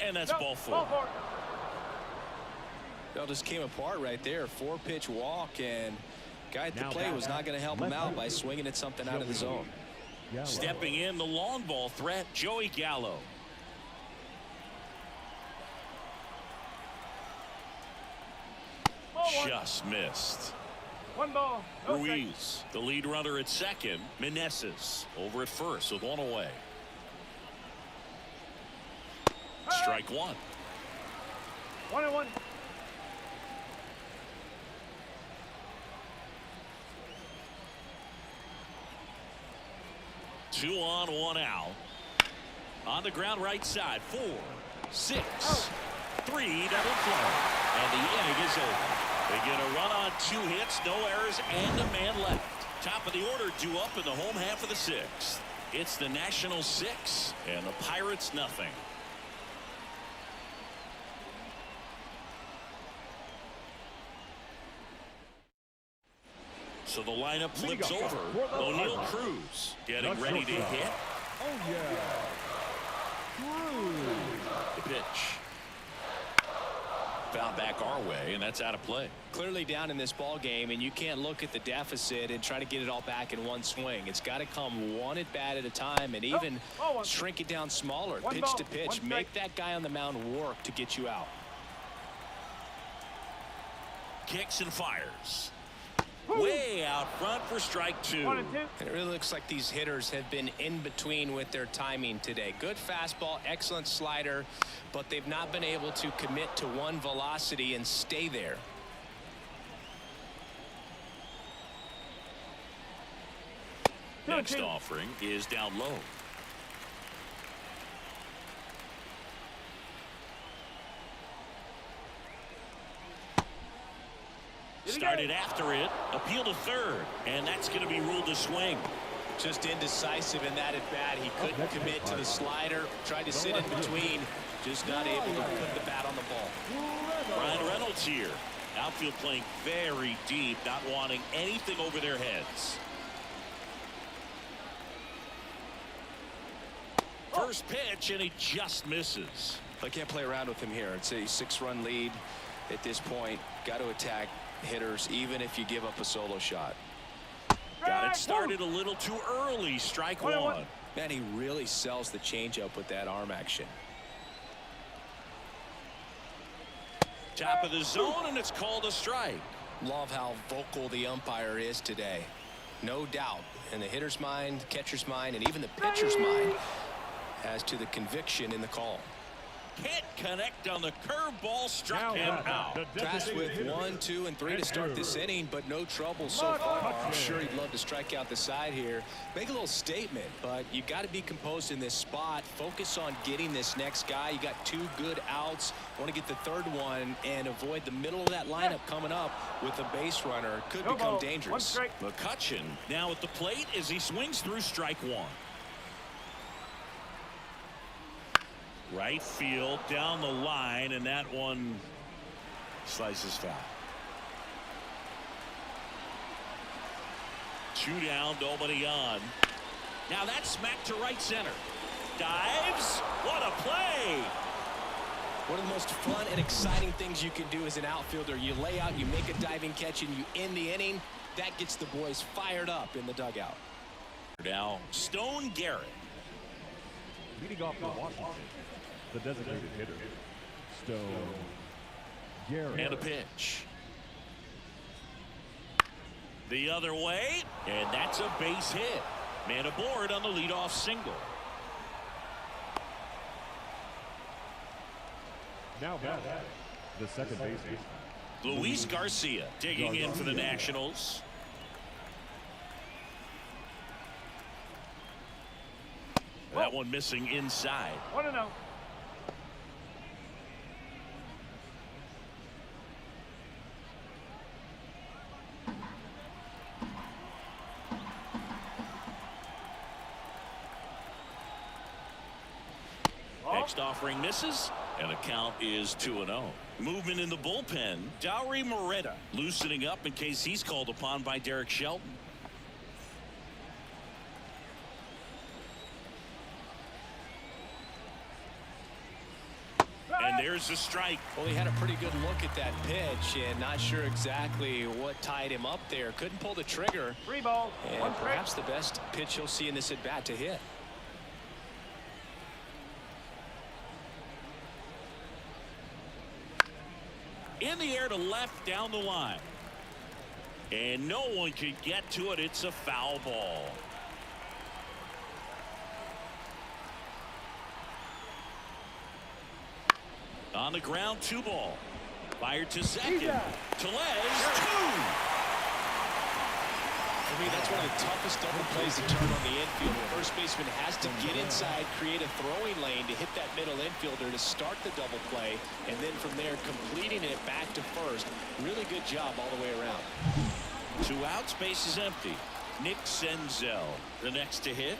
And that's ball four. Well, just came apart right there. 4-pitch walk, and guy at the plate was not going to help him out by swinging at something out of the zone. Stepping in, the long ball threat, Joey Gallo. Just missed. 1 ball. No Ruiz, strike. the lead runner at second. Meneses over at first with 1 away. Strike one. 1-1. Two on, 1 out. On the ground right side. 4, 6, 3 double play. And the inning is over. They get a run on 2 hits, no errors, and a man left. Top of the order due up in the home half of the 6th. It's the Nationals 6 and the Pirates nothing. So the lineup flips over. O'Neal Cruz getting ready to hit. Oh, yeah. Cruz. The pitch. Found back our way, and that's out of play. Clearly down in this ball game, and you can't look at the deficit and try to get it all back in one swing. It's got to come one at bat at a time, and even shrink it down smaller, pitch to pitch. Make that guy on the mound work to get you out. Kicks and fires. Way out front for strike 2. 1 and 2. And it really looks like these hitters have been in between with their timing today. Good fastball, excellent slider, but they've not been able to commit to one velocity and stay there. Next offering is down low. Started after it, appeal to third, and that's going to be ruled a swing. Just indecisive in that at bat. He couldn't commit to the slider, tried to sit in between, just not able to put the bat on the ball. Brian Reynolds here. Outfield playing very deep, not wanting anything over their heads. First pitch, and he just misses. I can't play around with him here. It's a 6-run lead at this point. Got to attack hitters, even if you give up a solo shot. Got it started a little too early. Strike 1. Man, he really sells the changeup with that arm action. Top of the zone, and it's called a strike. Love how vocal the umpire is today. No doubt in the hitter's mind, catcher's mind, and even the pitcher's mind as to the conviction in the call. Can't connect on the curveball, struck him out. Tasked with 1, 2, and 3 to start this inning, but no trouble so far. I'm sure he'd love to strike out the side here. Make a little statement, but you got to be composed in this spot. Focus on getting this next guy. You got 2 good outs. Want to get the third one and avoid the middle of that lineup coming up with a base runner. Could become dangerous. McCutcheon now at the plate as he swings through strike 1. Right field down the line, and that one slices foul. 2 down, nobody on. Now that's smacked to right center. Dives. What a play. One of the most fun and exciting things you can do as an outfielder. You lay out, you make a diving catch, and you end the inning. That gets the boys fired up in the dugout. Now Stone Garrett. Leading off for Washington, the designated hitter, Stone Garrett. And a pitch. The other way, and that's a base hit. Man aboard on the leadoff single. Now back, the second baseman, Luis Garcia digging in for the Nationals. That one missing inside. 1-0. Next offering misses, and the count is 2-0. Movement in the bullpen. Dowry Moretta loosening up in case he's called upon by Derek Shelton. And there's the strike. Well, he had a pretty good look at that pitch and not sure exactly what tied him up there. Couldn't pull the trigger. 3 balls. And perhaps the best pitch he'll see in this at bat to hit. In the air to left down the line. And no one can get to it. It's a foul ball. On the ground, 2 ball. Fired to second. Tellez, 2. For me, that's one of the toughest double plays to turn on the infield. The first baseman has to get inside, create a throwing lane to hit that middle infielder to start the double play, and then from there completing it back to first. Really good job all the way around. 2 outs, base is empty. Nick Senzel, the next to hit.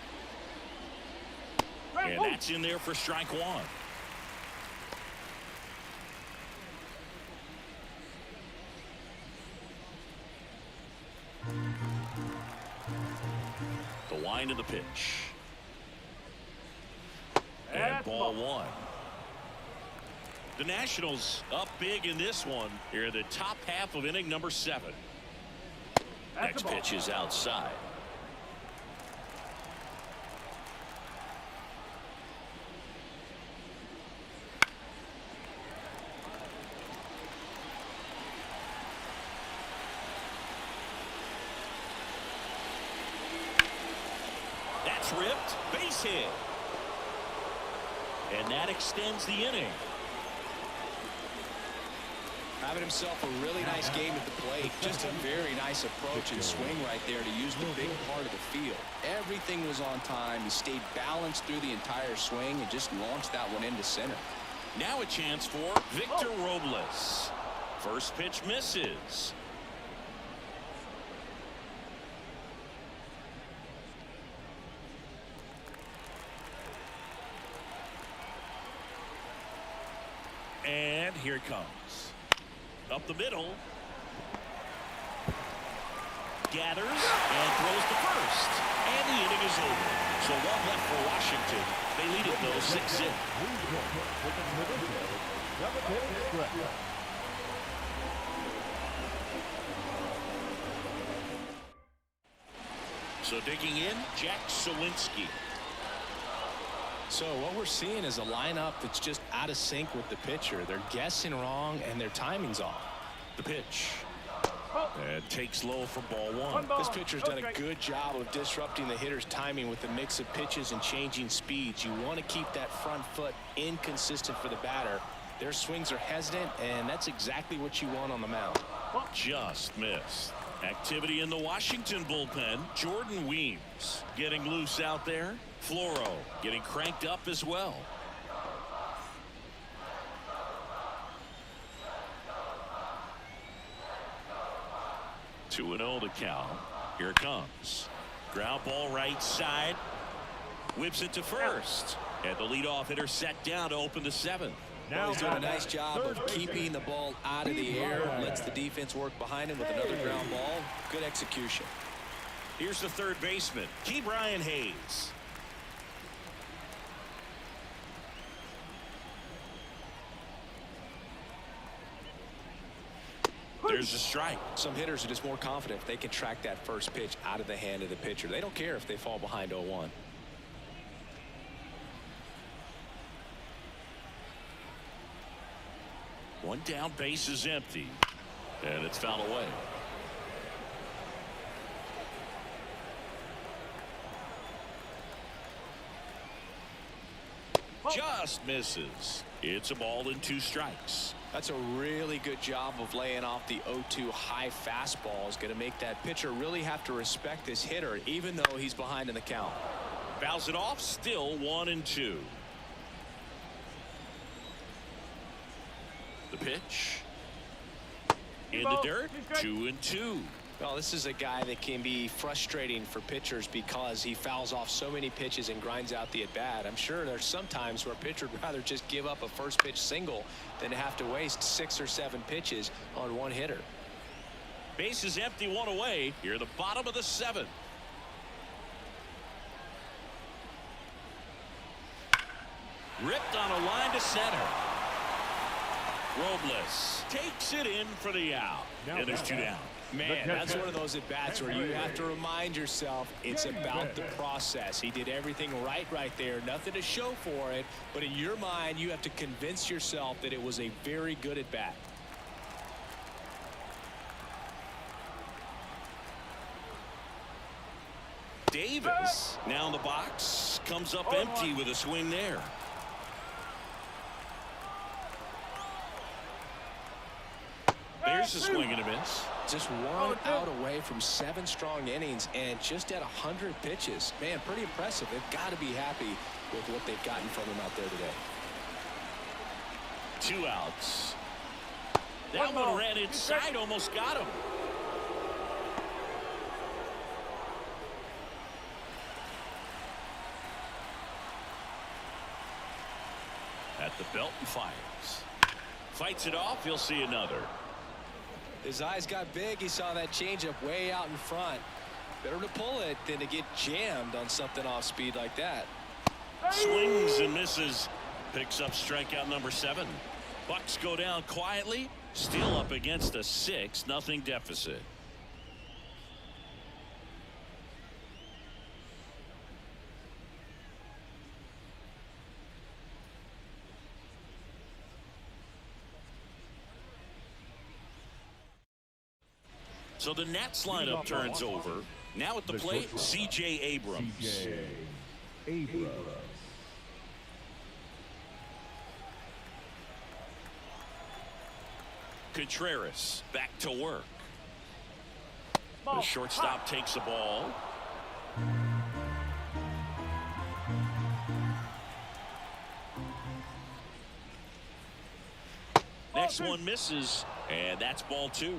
And that's in there for strike 1. The wind of the pitch. And ball 1. The Nationals up big in this one. Here in the top half of inning number 7. Next pitch is outside. That's ripped. Base hit. And that extends the inning. Having himself a really nice game at the plate. Just a very nice approach and swing right there to use the big part of the field. Everything was on time. He stayed balanced through the entire swing and just launched that one into center. Now a chance for Victor Robles. First pitch misses. And here it comes. Up the middle. Gathers and throws to first. And the inning is over. So one left for Washington. They lead it though 6-0. So digging in, Jack Sawinski. So what we're seeing is a lineup that's just out of sync with the pitcher. They're guessing wrong and their timing's off. The pitch. And takes low for ball 1. This pitcher's done a good job of disrupting the hitter's timing with the mix of pitches and changing speeds. You want to keep that front foot inconsistent for the batter. Their swings are hesitant, and that's exactly what you want on the mound. Just missed. Activity in the Washington bullpen. Jordan Weems getting loose out there. Floro getting cranked up as well. 2-0 to count. Here it comes. Ground ball right side. Whips it to first. And the leadoff hitter set down to open the 7th. Now he's doing a nice job of keeping the ball out of the air. Lets the defense work behind him with another ground ball. Good execution. Here's the third baseman, Ke'Bryan Hayes. There's a strike. Some hitters are just more confident if they can track that first pitch out of the hand of the pitcher. They don't care if they fall behind 0-1. One down, base is empty. And it's fouled away. Just misses. It's a ball and 2 strikes. That's a really good job of laying off the 0-2 high fastball. Is going to make that pitcher really have to respect this hitter, even though he's behind in the count. Fouls it off, still 1-2. The pitch. In the dirt, 2-2. Well, this is a guy that can be frustrating for pitchers because he fouls off so many pitches and grinds out the at-bat. I'm sure there's some times where a pitcher would rather just give up a first pitch single than have to waste 6 or 7 pitches on one hitter. Base is empty, 1 away. Here at the bottom of the 7th. Ripped on a line to center. Robles takes it in for the out. And there's 2 down. Man, that's one of those at-bats where you have to remind yourself it's about the process. He did everything right there. Nothing to show for it. But in your mind, you have to convince yourself that it was a very good at-bat. Davis now in the box. Comes up empty with a swing there. There's a swing and a miss. Just 1 out away from 7 strong innings and just at 100 pitches. Man, pretty impressive. They've got to be happy with what they've gotten from him out there today. 2 outs. That one ran inside, almost got him. At the belt and fires. Fights it off. He'll see another. His eyes got big. He saw that changeup way out in front. Better to pull it than to get jammed on something off speed like that. Swings and misses. Picks up strikeout number 7. Bucks go down quietly, still up against a 6-0 deficit. So the Nets lineup turns over. Now at the plate, C.J. Abrams. C.J. Abrams. Contreras back to work. Ball. The shortstop takes the ball. Next one misses, and that's ball 2.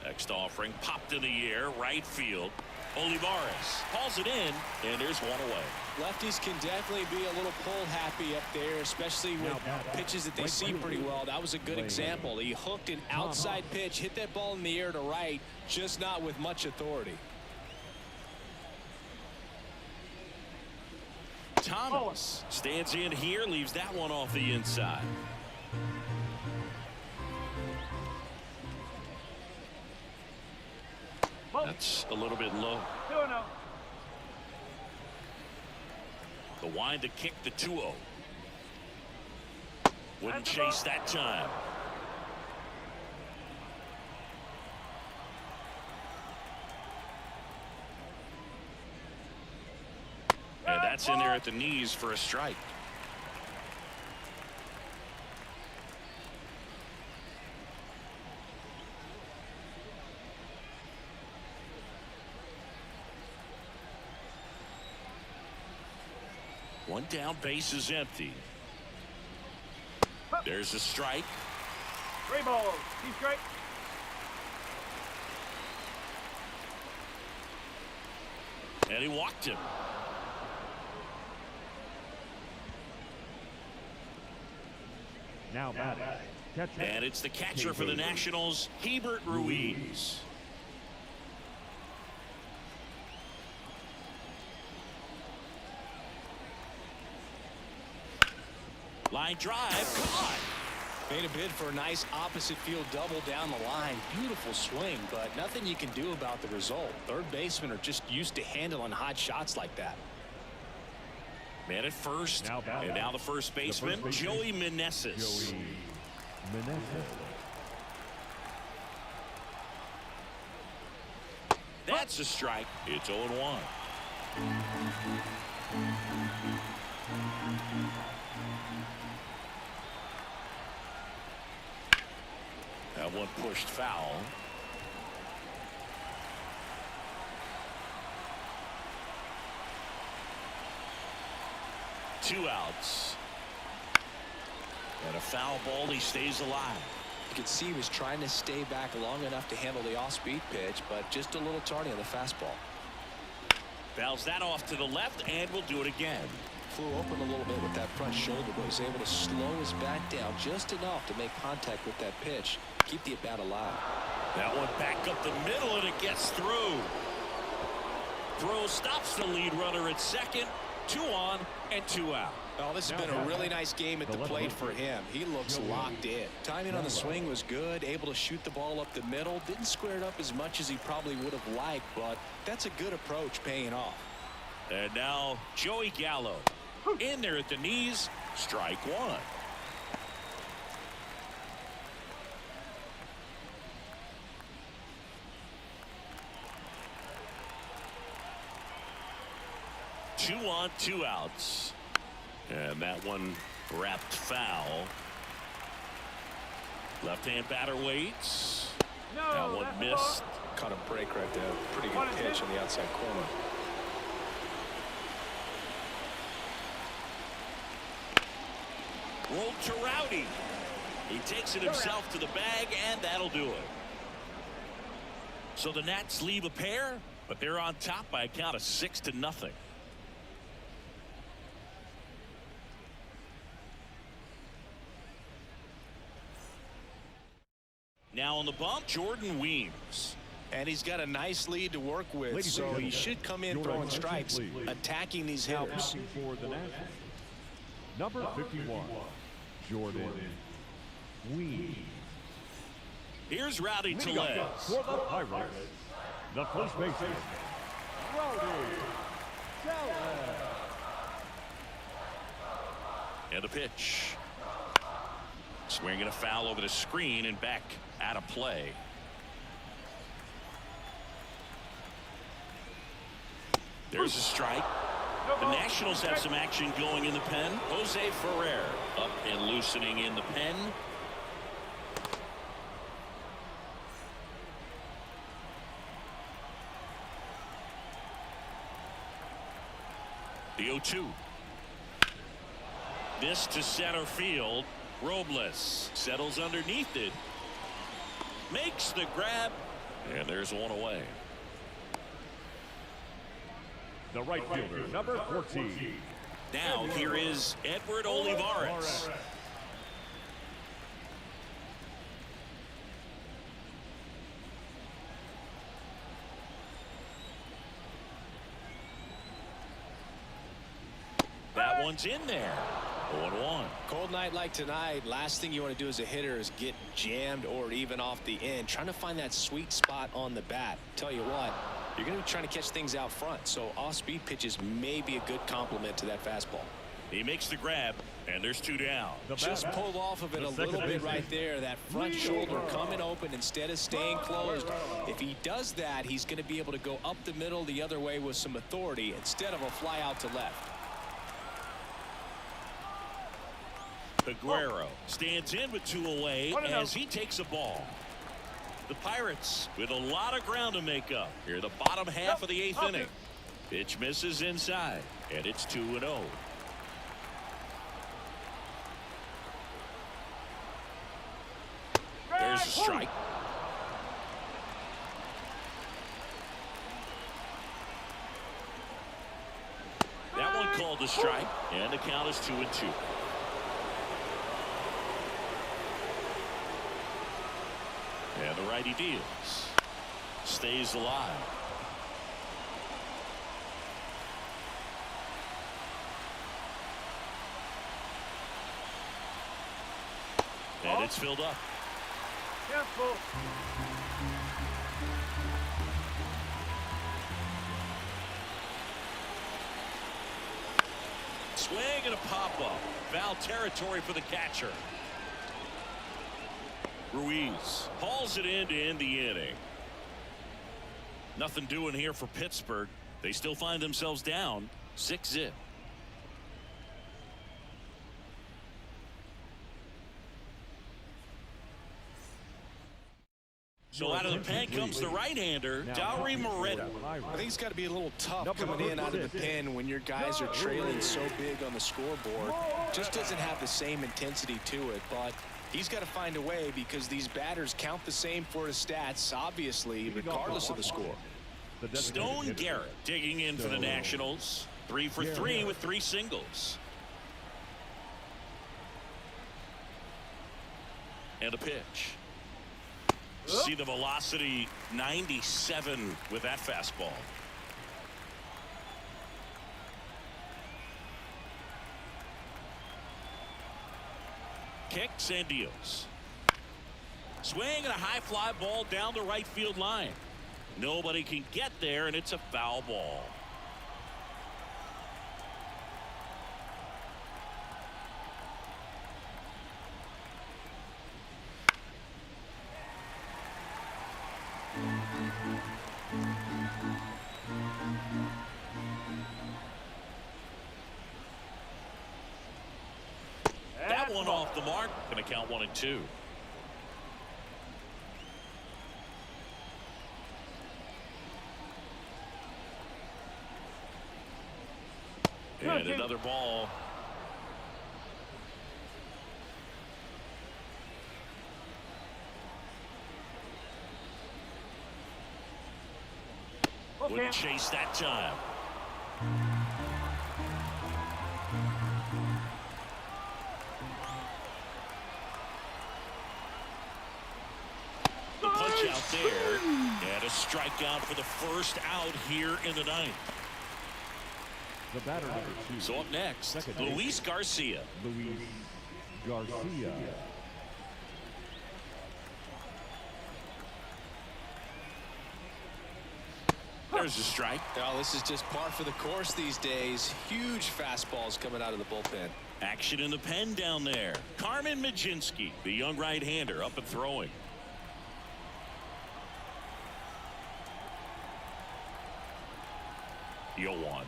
Next offering popped in the air, right field. Olivares hauls it in, and there's one away. Lefties can definitely be a little pull happy up there, especially with pitches that they see pretty well. That was a good example. He hooked an outside pitch, hit that ball in the air to right, just not with much authority. Thomas stands in here, leaves that one off the inside. That's a little bit low. 2-0. The wind to kick the 2-0. Wouldn't chase that time. And that's in there at the knees for a strike. One down, base is empty. There's a strike. 3 balls. 2 strikes. And he walked him. Now batting. Catcher. And it's the catcher for the Nationals, Hebert Ruiz. Line drive, caught. Made a bid for a nice opposite field double down the line. Beautiful swing, but nothing you can do about the result. Third basemen are just used to handling hot shots like that. Man at first, and now the first baseman, Joey Meneses. Joey Meneses. That's a strike. It's 0-1. That one pushed foul. Two outs. And a foul ball. He stays alive. You can see he was trying to stay back long enough to handle the off-speed pitch, but just a little tardy on the fastball. Fouls that off to the left, and we'll do it again. Flew open a little bit with that front shoulder, but was able to slow his bat down just enough to make contact with that pitch, keep the at-bat alive. That one back up the middle, and it gets through. Throw stops the lead runner at second. 2 on and 2 out. Oh, this has been a really nice game at the plate for him. He looks locked in. Timing on the swing was good, able to shoot the ball up the middle. Didn't square it up as much as he probably would have liked, but that's a good approach paying off. And now Joey Gallo in there at the knees. Strike 1. Two on, 2 outs. And that one wrapped foul. Left-hand batter waits. No, That one that's missed. Caught a break right there. Pretty good pitch on the outside corner. Rolled to Rowdy. He takes it himself to the bag, and that'll do it. So the Nats leave a pair, but they're on top by a count of 6-0. Now on the bump, Jordan Weems. And he's got a nice lead to work with, so he should come in throwing strikes, attacking these hitters. For the Nationals, number 51, Jordan Wee. Here's Rowdy Leading up Tellez. for the Pirates, the first baseman, Rowdy Tellez. And the pitch. Swinging a foul over the screen and back out of play. There's a strike. The Nationals have some action going in the pen. Jose Ferrer up and loosening in the pen. The 0-2. This to center field. Robles settles underneath it. Makes the grab. And there's one away. The right fielder, number 14. Now here is Edward Olivares. That one's in there. 0-1. Cold night like tonight, last thing you want to do as a hitter is get jammed or even off the end. Trying to find that sweet spot on the bat. Tell you what, you're going to be trying to catch things out front, so off-speed pitches may be a good complement to that fastball. He makes the grab, and there's 2 down. Just pulled off of it a little bit right there. That front shoulder coming open instead of staying closed. If he does that, he's going to be able to go up the middle the other way with some authority instead of a fly out to left. Aguero stands in with 2 away as he takes a ball. The Pirates with a lot of ground to make up here the bottom half of the 8th inning. Pitch misses inside, and it's 2-0. There's a strike. That one called a strike, and the count is 2-2. And the righty deals. Stays alive. And it's filled up. Careful. Swing and a pop-up. Foul territory for the catcher. Ruiz hauls it in to end the inning. Nothing doing here for Pittsburgh. They still find themselves down 6-0. So out of the pen comes the right-hander, Dauri Moreta. I think it's got to be a little tough coming in out of the pen when your guys are trailing so big on the scoreboard. Just doesn't have the same intensity to it, but he's got to find a way because these batters count the same for his stats, obviously, regardless of the score. Stone Garrett digging in for the Nationals. 3 for 3 with 3 singles. And a pitch. See the velocity, 97 with that fastball. Kicks and deals. Swing and a high fly ball down the right field line. Nobody can get there, and it's a foul ball. That one off the mark. Going to count 1 and 2. And another ball. Wouldn't chase that time. The punch out there, and a strike. strikeout for the first out here in the ninth. The batter number 2. So up next, Luis Garcia. Luis Garcia. There's a strike. Well, this is just par for the course these days. Huge fastballs coming out of the bullpen. Action in the pen down there. Carmen Majinski, the young right-hander, up and throwing. Yoan.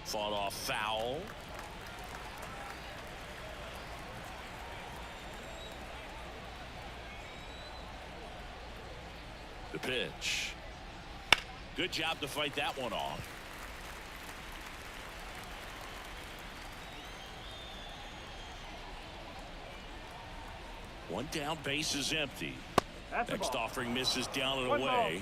Fought off foul. The pitch. Good job to fight that one off. One down, base is empty. Next offering misses down and away.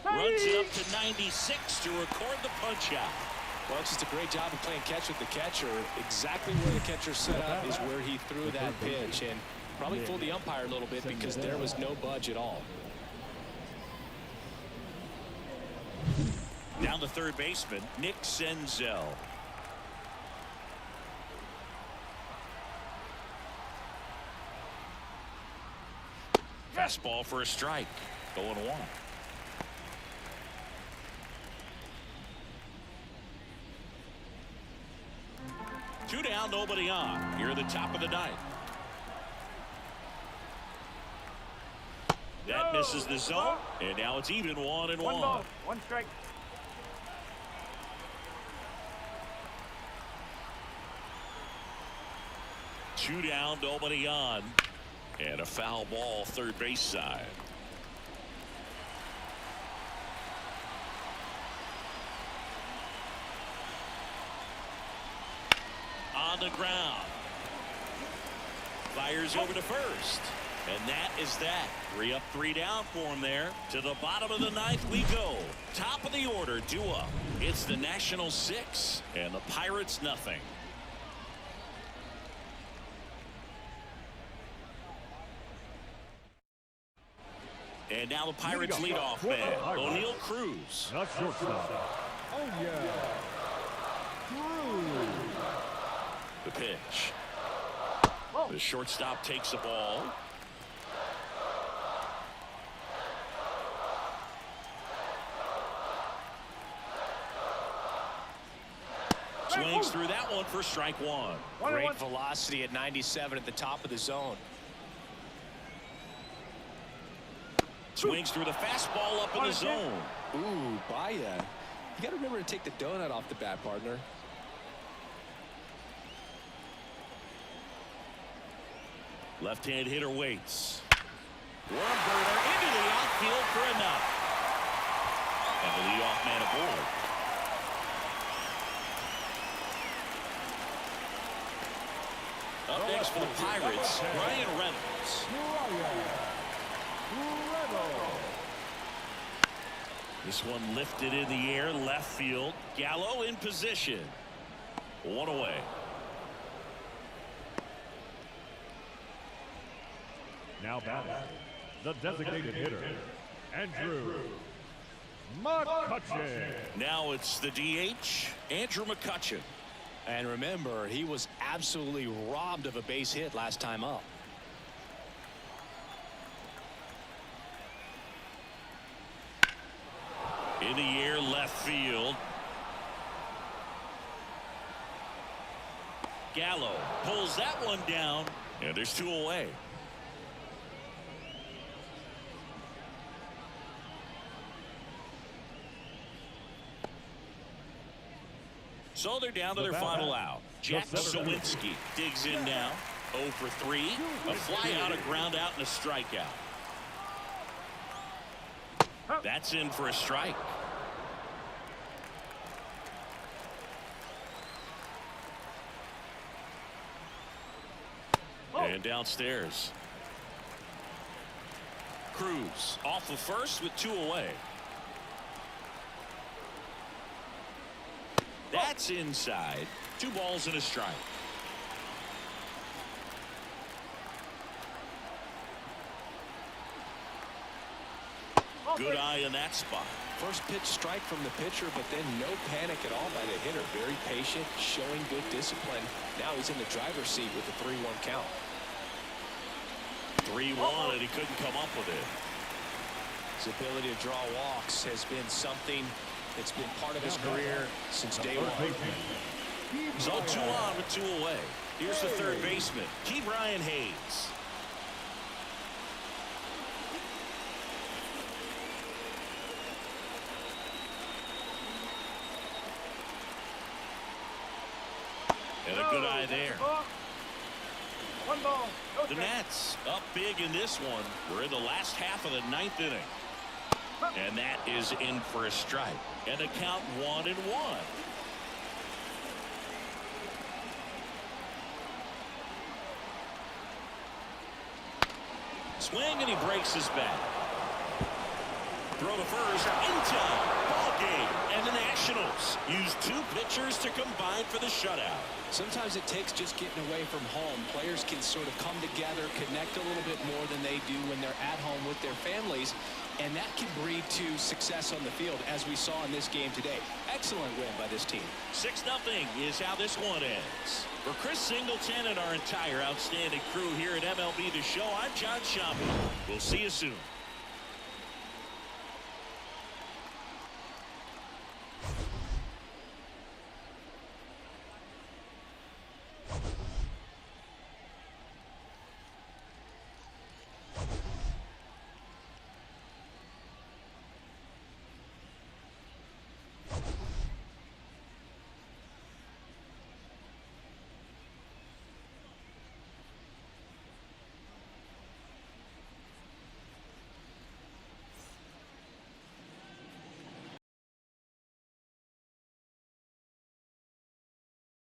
Runs it up to 96 to record the punch out. Well, it's just a great job of playing catch with the catcher. Exactly where the catcher set up is where he threw that pitch, and probably fooled the umpire a little bit because there was no budge at all. Down the third baseman, Nick Senzel. Fastball for a strike. 0-1. Two down, nobody on. Here at the top of the ninth. That misses the zone, and now it's even 1-1. One ball, one strike. Two down, nobody on, and a foul ball third base side. On the ground. Fires over to first. And that is that. 3 up, 3 down for him there. To the bottom of the ninth we go. Top of the order, due up. It's the Nationals 6 and the Pirates nothing. And now the Pirates leadoff man, O'Neal Cruz. Not shortstop. Oh, yeah. Cruz. The pitch. The shortstop takes the ball. Swings through that one for strike one. Great velocity at 97 at the top of the zone. Swings through the fastball up in the zone. Ooh, Baya. You got to remember to take the donut off the bat, partner. Left-hand hitter waits. Warm burner into the outfield for a knock. And the leadoff man aboard. Up next for the Pirates, Brian Reynolds. This one lifted in the air, left field. Gallo in position. 1 away. Now batting, the designated hitter, Andrew McCutchen. Now it's the DH, Andrew McCutchen. And remember, he was absolutely robbed of a base hit last time up. In the air, left field. Gallo pulls that one down, and there's 2 away. So they're down to their final out. Jack Sawinski digs in now. 0 for 3. A fly out, a ground out, and a strikeout. That's in for a strike. And downstairs. Cruz off of first with 2 away. That's inside. 2 balls and a strike. Good eye in that spot. First pitch strike from the pitcher, but then no panic at all by the hitter. Very patient, showing good discipline. Now he's in the driver's seat with the 3-1 count. 3-1, and he couldn't come up with it. His ability to draw walks has been something that's been part of his career since day one. So 2 on with 2 away. Here's the third baseman, Brian Hayes. And a good eye there. 1 ball. No The strike. Nats up big in this one. We're in the last half of the 9th inning. And that is in for a strike. And a count 1-1. Swing, and he breaks his bat. Throw to first, in time, ball game. And the Nationals use 2 pitchers to combine for the shutout. Sometimes it takes just getting away from home. Players can sort of come together, connect a little bit more than they do when they're at home with their families, and that can breed to success on the field, as we saw in this game today. Excellent win by this team. 6-0 is how this one ends. For Chris Singleton and our entire outstanding crew here at MLB The Show, I'm John Schaumburg. We'll see you soon.